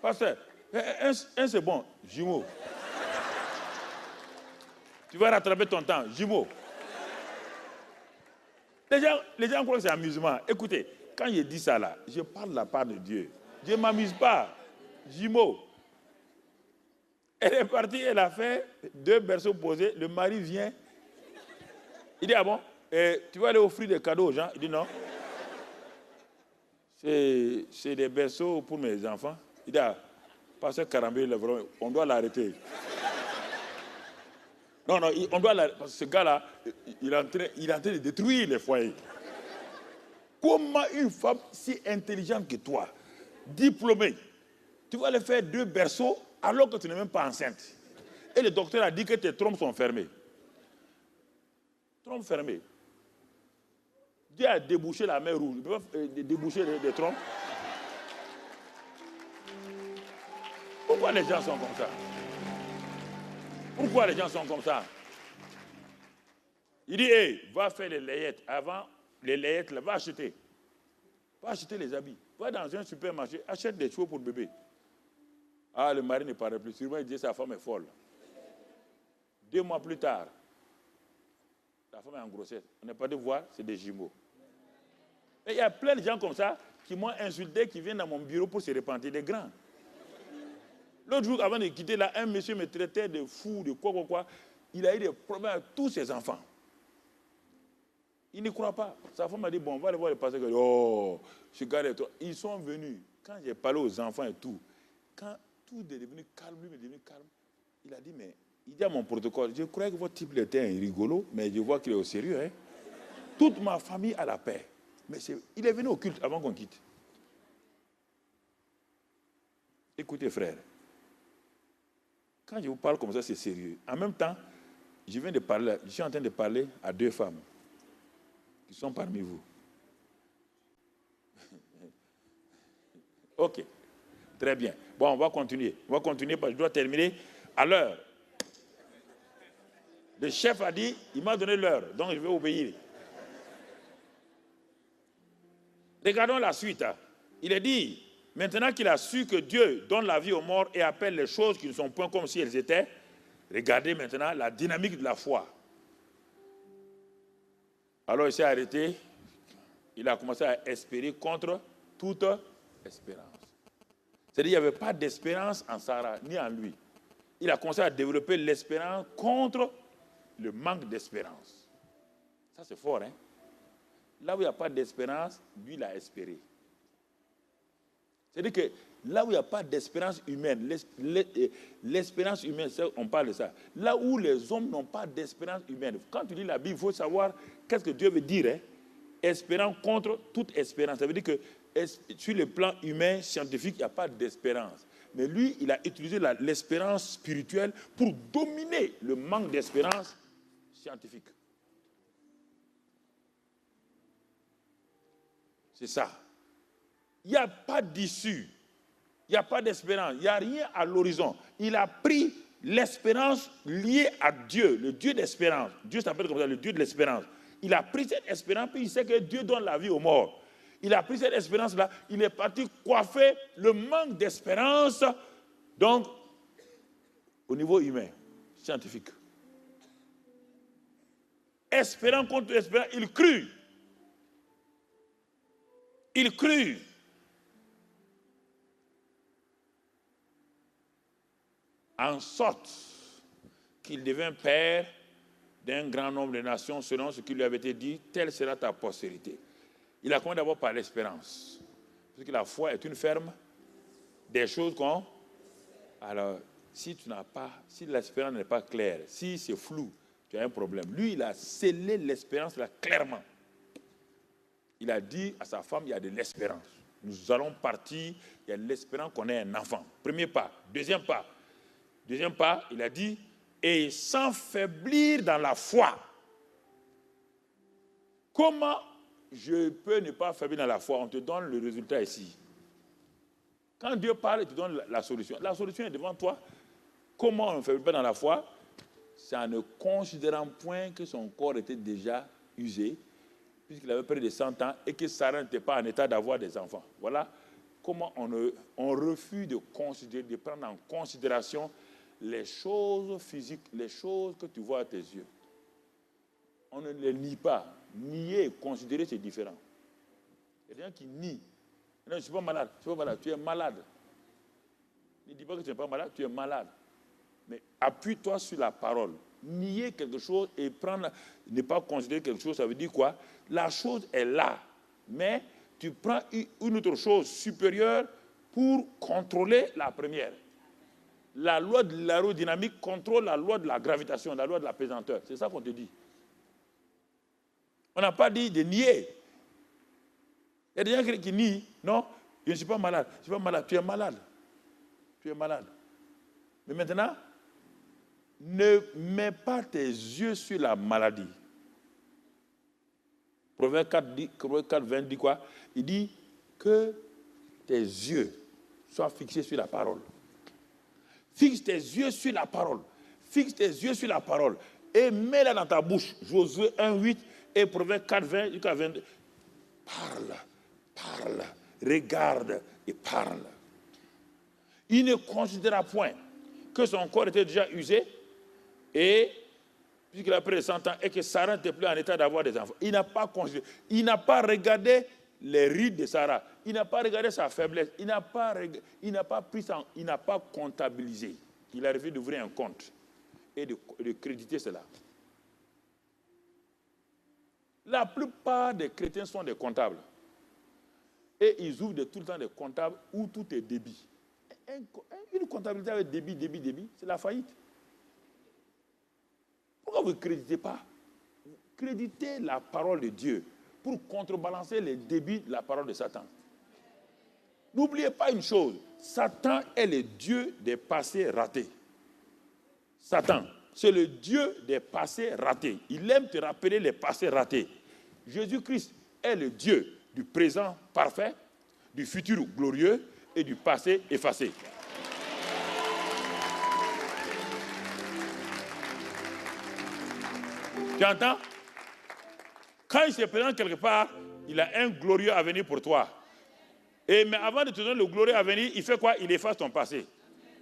Pasteur, un c'est bon, jumeaux. Tu vas rattraper ton temps, jumeaux. Les gens croient que c'est amusement. Écoutez, quand je dis ça là, je parle de la part de Dieu. Je ne m'amuse pas. Jumeaux. Elle est partie, elle a fait 2 berceaux posés. Le mari vient, Il dit, ah bon, tu vas aller offrir des cadeaux aux gens? Il dit, non. C'est des berceaux pour mes enfants. Il dit, ah, pasteur Karambé, on doit l'arrêter. Non, on doit l'arrêter. Parce que ce gars-là, il est en train de détruire les foyers. Comment une femme si intelligente que toi, diplômée, tu vas aller faire 2 berceaux alors que tu n'es même pas enceinte? Et le docteur a dit que tes trompes sont fermées. Trompes fermées. Dieu a débouché la mer rouge. Il peut pas déboucher les trompes. Pourquoi les gens sont comme ça? Pourquoi les gens sont comme ça? Il dit, hey, va faire les layettes. Avant, les layettes, là, va acheter. Va acheter les habits. Va dans un supermarché, achète des cheveux pour le bébé. Ah, le mari ne paraît plus. Sûrement, il dit, sa femme est folle. 2 mois plus tard, la femme est en grossesse. On n'est pas de voir, c'est des jumeaux. Et il y a plein de gens comme ça qui m'ont insulté, qui viennent dans mon bureau pour se repentir des grands. L'autre jour, avant de quitter, là, un monsieur me traitait de fou, de quoi. Il a eu des problèmes avec tous ses enfants. Il ne croit pas. Sa femme m'a dit, bon, on va aller voir le pasteur. Oh, je garde toi. Ils sont venus. Quand j'ai parlé aux enfants et tout, quand tout est devenu calme, lui est devenu calme, il a dit, mais, il dit à mon protocole, je croyais que votre type était un rigolo, mais je vois qu'il est au sérieux. Hein. Toute ma famille a la paix. Mais il est venu au culte avant qu'on quitte. Écoutez, frère, quand je vous parle comme ça, c'est sérieux. En même temps, je suis en train de parler à 2 femmes qui sont parmi vous. Ok, très bien. Bon, on va continuer. On va continuer parce que je dois terminer à l'heure. Le chef a dit, il m'a donné l'heure, donc je vais obéir. Regardons la suite. Il est dit, maintenant qu'il a su que Dieu donne la vie aux morts et appelle les choses qui ne sont point comme si elles étaient, regardez maintenant la dynamique de la foi. Alors il s'est arrêté, il a commencé à espérer contre toute espérance. C'est-à-dire qu'il n'y avait pas d'espérance en Sarah, ni en lui. Il a commencé à développer l'espérance contre le manque d'espérance. Ça c'est fort, hein? Là où il n'y a pas d'espérance, lui, il a espéré. C'est-à-dire que là où il n'y a pas d'espérance humaine, l'espérance humaine, on parle de ça. Là où les hommes n'ont pas d'espérance humaine, quand tu lis la Bible, il faut savoir qu'est-ce que Dieu veut dire. Hein? Espérant contre toute espérance. Ça veut dire que sur le plan humain, scientifique, il n'y a pas d'espérance. Mais lui, il a utilisé l'espérance spirituelle pour dominer le manque d'espérance scientifique. C'est ça. Il n'y a pas d'issue. Il n'y a pas d'espérance. Il n'y a rien à l'horizon. Il a pris l'espérance liée à Dieu, le Dieu d'espérance. Dieu s'appelle comme ça, le Dieu de l'espérance. Il a pris cette espérance, puis il sait que Dieu donne la vie aux morts. Il a pris cette espérance-là, il est parti coiffer le manque d'espérance, donc, au niveau humain, scientifique. Espérant contre espérant, il crut. Il crut. En sorte qu'il devint père d'un grand nombre de nations selon ce qui lui avait été dit, telle sera ta postérité. Il a commencé d'abord par l'espérance. Parce que la foi est une ferme des choses qu'on... Alors, si tu n'as pas, si l'espérance n'est pas claire, si c'est flou, tu as un problème. Lui, il a scellé l'espérance là clairement. Il a dit à sa femme, il y a de l'espérance. Nous allons partir, il y a de l'espérance qu'on ait un enfant. Premier pas. Deuxième pas, il a dit, et sans faiblir dans la foi. Comment je peux ne pas faiblir dans la foi? On te donne le résultat ici. Quand Dieu parle, il te donne la solution. La solution est devant toi. Comment on ne faiblit pas dans la foi? C'est en ne considérant point que son corps était déjà usé, puisqu'il avait près de 100 ans et que Sarah n'était pas en état d'avoir des enfants. Voilà comment on refuse de considérer, de prendre en considération les choses physiques, les choses que tu vois à tes yeux. On ne les nie pas. Nier et considérer, c'est différent. Il y a des gens qui nient. Non, je ne suis pas malade. Je suis pas malade. Tu es malade. Ne dis pas que tu n'es pas malade, tu es malade. Mais appuie-toi sur la parole. Nier quelque chose et ne pas considérer quelque chose, ça veut dire quoi? La chose est là, mais tu prends une autre chose supérieure pour contrôler la première. La loi de l'aérodynamique contrôle la loi de la gravitation, la loi de la pesanteur. C'est ça qu'on te dit. On n'a pas dit de nier. Il y a des gens qui nient. Non, je ne suis pas malade. Je ne suis pas malade. Tu es malade. Tu es malade. Mais maintenant, ne mets pas tes yeux sur la maladie. Proverbe 4, 20 dit quoi? Il dit que tes yeux soient fixés sur la parole. Fixe tes yeux sur la parole. Fixe tes yeux sur la parole. Et mets-la dans ta bouche. Josué 1, 8 et Proverbe 4, 20 jusqu'à 22. Parle, parle, regarde et parle. Il ne considéra point que son corps était déjà usé et puisqu'il a près de 100 ans et que Sarah n'était plus en état d'avoir des enfants. Il n'a pas considéré. Il n'a pas regardé les rides de Sarah. Il n'a pas regardé sa faiblesse. Il n'a pas comptabilisé. Il a refusé d'ouvrir un compte et de créditer cela. La plupart des chrétiens sont des comptables. Et ils ouvrent tout le temps des comptables où tout est débit. Une comptabilité avec débit, c'est la faillite. Pourquoi vous ne créditez pas? Créditez la parole de Dieu pour contrebalancer les débits de la parole de Satan. N'oubliez pas une chose, Satan est le Dieu des passés ratés. Satan, c'est le Dieu des passés ratés. Il aime te rappeler les passés ratés. Jésus-Christ est le Dieu du présent parfait, du futur glorieux et du passé effacé. Tu entends? Quand il se présente quelque part, il a un glorieux avenir pour toi. Mais avant de te donner le glorieux avenir, il fait quoi? Il efface ton passé.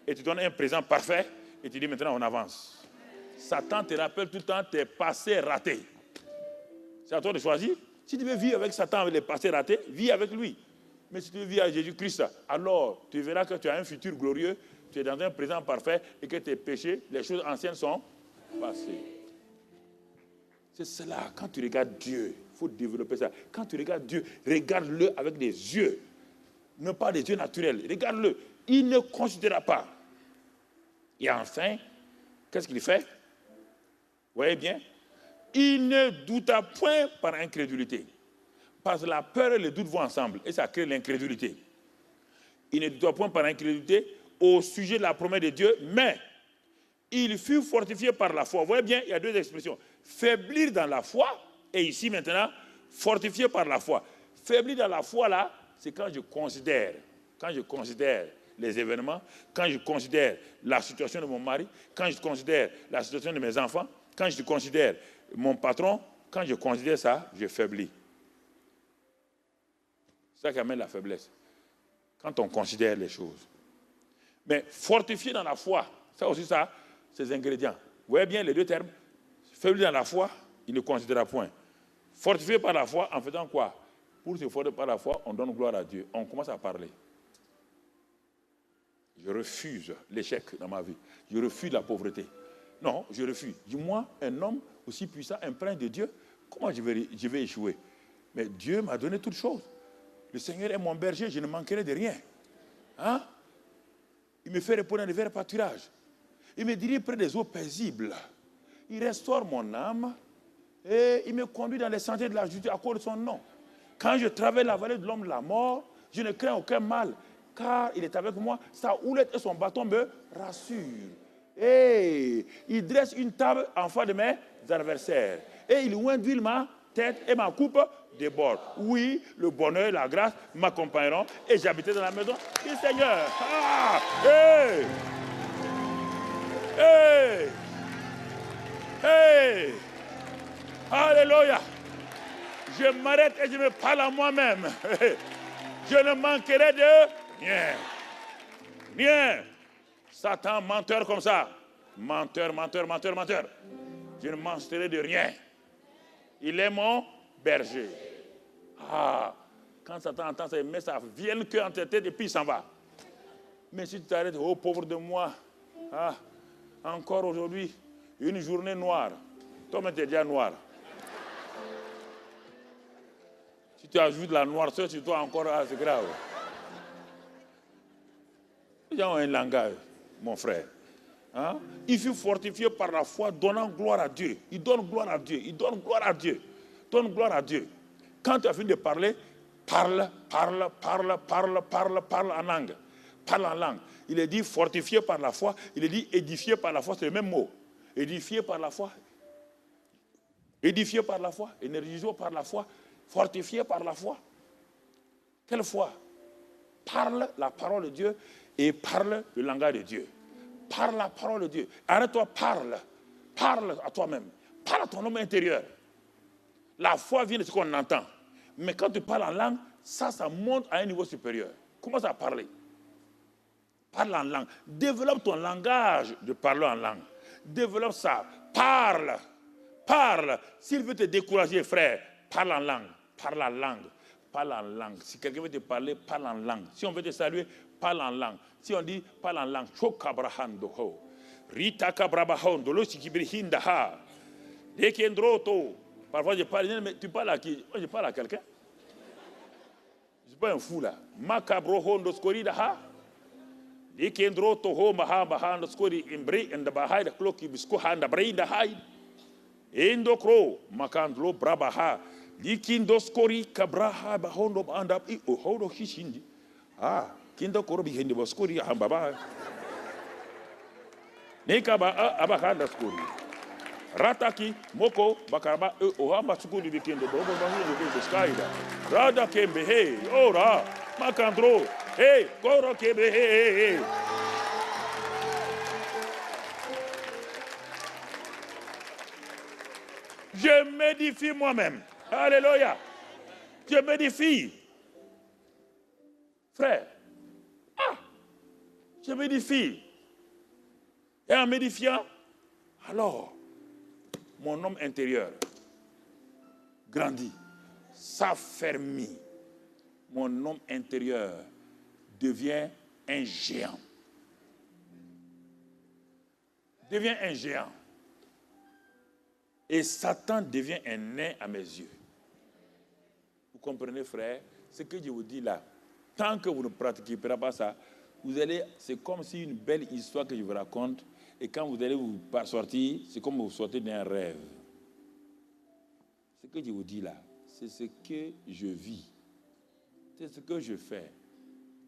Et tu donnes un présent parfait et tu dis maintenant on avance. Satan te rappelle tout le temps tes passés ratés. C'est à toi de choisir. Si tu veux vivre avec Satan, avec les passés ratés, vis avec lui. Mais si tu veux vivre avec Jésus-Christ, alors tu verras que tu as un futur glorieux, tu es dans un présent parfait et que tes péchés, les choses anciennes sont passées. C'est cela, quand tu regardes Dieu, il faut développer ça. Quand tu regardes Dieu, regarde-le avec des yeux, non pas des yeux naturels. Regarde-le, il ne considéra pas. Et enfin, qu'est-ce qu'il fait? Vous voyez bien? Il ne douta point par incrédulité. Parce que la peur et le doute vont ensemble, et ça crée l'incrédulité. Il ne douta point par incrédulité au sujet de la promesse de Dieu, mais il fut fortifié par la foi. Vous voyez bien, il y a deux expressions. Faiblir dans la foi, et ici maintenant, fortifié par la foi. Faiblir dans la foi, là, c'est quand je considère les événements, quand je considère la situation de mon mari, quand je considère la situation de mes enfants, quand je considère mon patron, quand je considère ça, je faiblis. C'est ça qui amène la faiblesse. Quand on considère les choses. Mais fortifié dans la foi, ça aussi, ça, ces ingrédients. Vous voyez bien les deux termes? Faible dans la foi, il ne considéra point. Fortifié par la foi, en faisant quoi? Pour se fortifier par la foi, on donne gloire à Dieu. On commence à parler. Je refuse l'échec dans ma vie. Je refuse la pauvreté. Non, je refuse. Dis-moi, un homme aussi puissant, un prince de Dieu, comment je vais échouer? Mais Dieu m'a donné toutes choses. Le Seigneur est mon berger, je ne manquerai de rien. Hein? Il me fait répondre à des verts pâturages. Il me dirige près des eaux paisibles. Il restaure mon âme et il me conduit dans les sentiers de la justice à cause de son nom. Quand je traverse la vallée de l'homme de la mort, je ne crains aucun mal, car il est avec moi. Sa houlette et son bâton me rassurent. Et il dresse une table en face de mes adversaires. Et il oint ma tête et ma coupe déborde. Oui, le bonheur et la grâce m'accompagneront et j'habiterai dans la maison du Seigneur. Ah! Hey! Hey! Hey! Alléluia! Je m'arrête et je me parle à moi-même. Je ne manquerai de rien. Rien. Satan, menteur comme ça. Menteur, menteur, menteur, menteur. Je ne manquerai de rien. Il est mon berger. Ah! Quand Satan entend ça, il met sa vienne queue entre tes têtes et puis il s'en va. Mais si tu t'arrêtes, oh pauvre de moi, ah, encore aujourd'hui, Une journée noire. Toi-même, tu es déjà noir. Si tu ajoutes la noirceur sur toi encore, c'est grave. Les gens ont un langage, mon frère. Hein? Il fut fortifié par la foi, donnant gloire à Dieu. Il donne gloire à Dieu. Il donne gloire à Dieu. Donne gloire à Dieu. Quand tu as fini de parler, parle en langue. Parle en langue. Il est dit fortifié par la foi. Il est dit édifié par la foi. C'est le même mot. Édifié par la foi. Édifié par la foi. Énergisé par la foi. Fortifié par la foi. Quelle foi? Parle la parole de Dieu et parle le langage de Dieu. Parle la parole de Dieu. Arrête-toi, parle. Parle à toi-même. Parle à ton homme intérieur. La foi vient de ce qu'on entend. Mais quand tu parles en langue, ça monte à un niveau supérieur. Commence à parler. Parle en langue. Développe ton langage de parler en langue. Développe ça. Parle. Parle. S'il veut te décourager, frère, parle en langue. Parle en langue. Parle en langue. Si quelqu'un veut te parler, parle en langue. Si on veut te saluer, parle en langue. Si on dit, parle en langue. Chokabrahandoho. Rita kabrabahondo. Lo sikibrihindaha. Dekendroto. Parfois, je parle, mais tu parles à qui? Moi, je parle à quelqu'un. Je ne suis pas un fou là. Makabrohondo skoridaha. Dekendroto ho mahambahando skori imbri and the bahai clocky biscohanda brain the hide. Endokro makandlo brabaha. Likindoskori kabraha bahondo and up hodo hishindi. Ah, kindokoro behind the boskori hambaba. Nekaba abahanda skori. Rataki, Moko, Bakaraba, Ohama Sukudi became the Bobo the Skyda. Rada Kembe, hey, Ora, Makandro, hey, Koro Kembe, hey. Je m'édifie moi-même. Alléluia. Je m'édifie. Frère, je m'édifie. Et en m'édifiant, alors, mon homme intérieur grandit, s'affermit. Mon homme intérieur devient un géant. Devient un géant. Et Satan devient un nain à mes yeux. Vous comprenez, frère? Ce que je vous dis là, tant que vous ne pratiquez pas ça, vous allez, c'est comme si une belle histoire que je vous raconte, et quand vous allez vous sortir, c'est comme vous sortez d'un rêve. Ce que je vous dis là, c'est ce que je vis. C'est ce que je fais.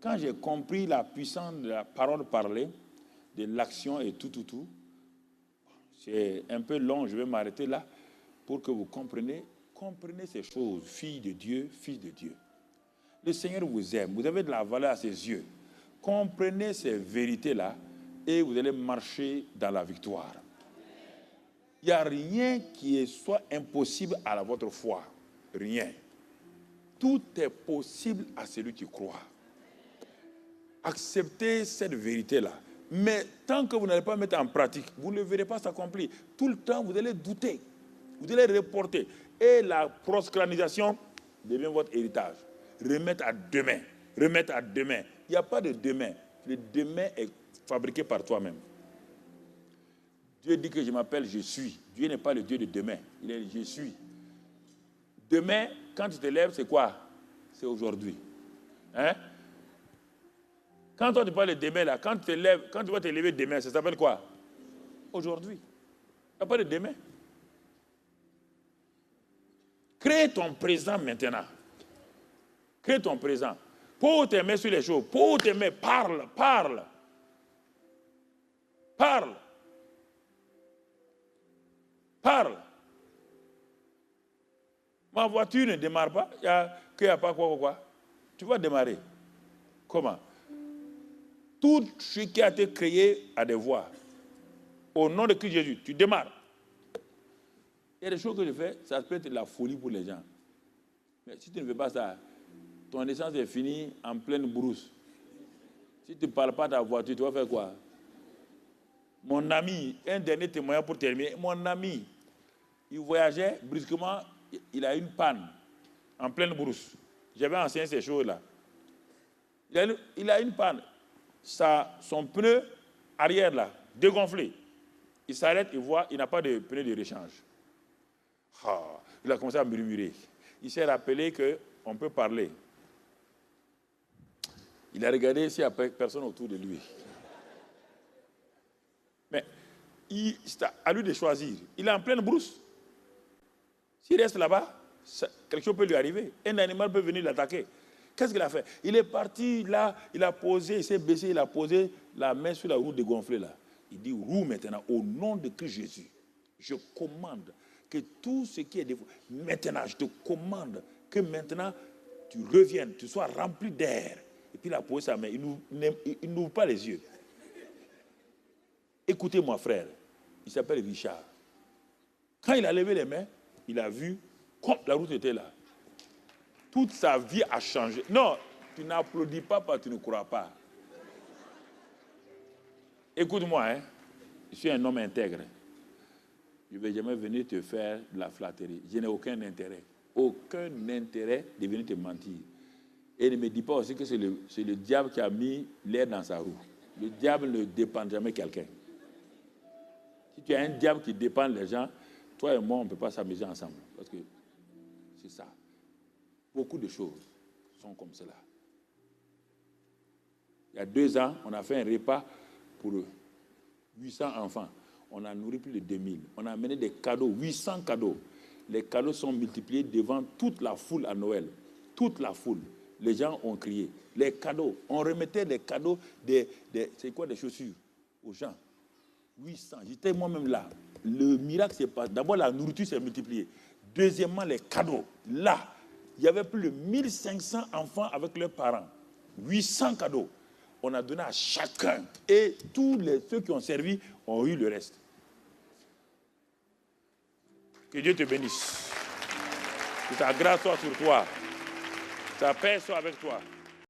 Quand j'ai compris la puissance de la parole parlée, de l'action et tout, c'est un peu long, je vais m'arrêter là pour que vous compreniez ces choses, fille de Dieu, fils de Dieu. Le Seigneur vous aime, vous avez de la valeur à ses yeux. Comprenez ces vérités-là et vous allez marcher dans la victoire. Il n'y a rien qui soit impossible à votre foi. Rien. Tout est possible à celui qui croit. Acceptez cette vérité-là. Mais tant que vous n'allez pas mettre en pratique, vous ne verrez pas s'accomplir. Tout le temps, vous allez douter. Vous allez reporter. Et la proscranisation devient votre héritage. Remettre à demain. Remettre à demain. Il n'y a pas de demain. Le demain est fabriqué par toi-même. Dieu dit que je m'appelle je suis. Dieu n'est pas le Dieu de demain. Il est je suis. Demain, quand tu te lèves, c'est quoi? C'est aujourd'hui. Hein? Quand toi tu parles de demain, là, quand tu vas te lever demain, ça s'appelle quoi? Aujourd'hui. Il n'y a pas de demain. Crée ton présent maintenant. Crée ton présent. Pose tes mains sur les choses. Pose tes mains. Parle. Ma voiture ne démarre pas. Il n'y a pas quoi. Tu vas démarrer. Comment? Tout ce qui a été créé a des voies. Au nom de Christ Jésus, tu démarres. Il y a des choses que je fais, ça peut être la folie pour les gens. Mais si tu ne fais pas ça, ton essence est finie en pleine brousse. Si tu ne parles pas de ta voiture, tu vas faire quoi? Mon ami, un dernier témoignage pour terminer. Mon ami, il voyageait brusquement, il a une panne en pleine brousse. J'avais enseigné ces choses-là. Il a une panne. Son pneu arrière là, dégonflé. Il s'arrête, il voit, il n'a pas de pneu de rechange. Il a commencé à murmurer. Il s'est rappelé qu'on peut parler. Il a regardé s'il n'y a personne autour de lui. Mais c'est à lui de choisir. Il est en pleine brousse. S'il reste là-bas, quelque chose peut lui arriver. Un animal peut venir l'attaquer. Qu'est-ce qu'il a fait? Il est parti là, il a posé, il s'est baissé, il a posé la main sur la roue dégonflée là. Il dit, roue maintenant, au nom de Christ Jésus, je commande que tout ce qui est défaut, maintenant, je te commande que maintenant, tu reviennes, tu sois rempli d'air. Et puis il a posé sa main, il n'ouvre pas les yeux. Écoutez-moi, frère, il s'appelle Richard. Quand il a levé les mains, il a vu, comme la route était là. Toute sa vie a changé. Non, tu n'applaudis pas parce que tu ne crois pas. Écoute-moi, hein, je suis un homme intègre. Je ne vais jamais venir te faire de la flatterie. Je n'ai aucun intérêt. Aucun intérêt de venir te mentir. Et ne me dis pas aussi que c'est le diable qui a mis l'air dans sa roue. Le diable ne dépend jamais de quelqu'un. Si tu as un diable qui dépend des gens, toi et moi, on ne peut pas s'amuser ensemble. Parce que c'est ça. Beaucoup de choses sont comme cela. Il y a 2 ans, on a fait un repas pour 800 enfants. On a nourri plus de 2000. On a amené des cadeaux, 800 cadeaux. Les cadeaux sont multipliés devant toute la foule à Noël. Toute la foule. Les gens ont crié. Les cadeaux. On remettait les cadeaux c'est quoi, des chaussures aux gens. 800. J'étais moi-même là. Le miracle, c'est pas. D'abord, la nourriture s'est multipliée. Deuxièmement, les cadeaux. Là, il y avait plus de 1500 enfants avec leurs parents. 800 cadeaux. On a donné à chacun. Et tous ceux qui ont servi ont eu le reste. Que Dieu te bénisse. Que ta grâce soit sur toi. Ta paix soit avec toi.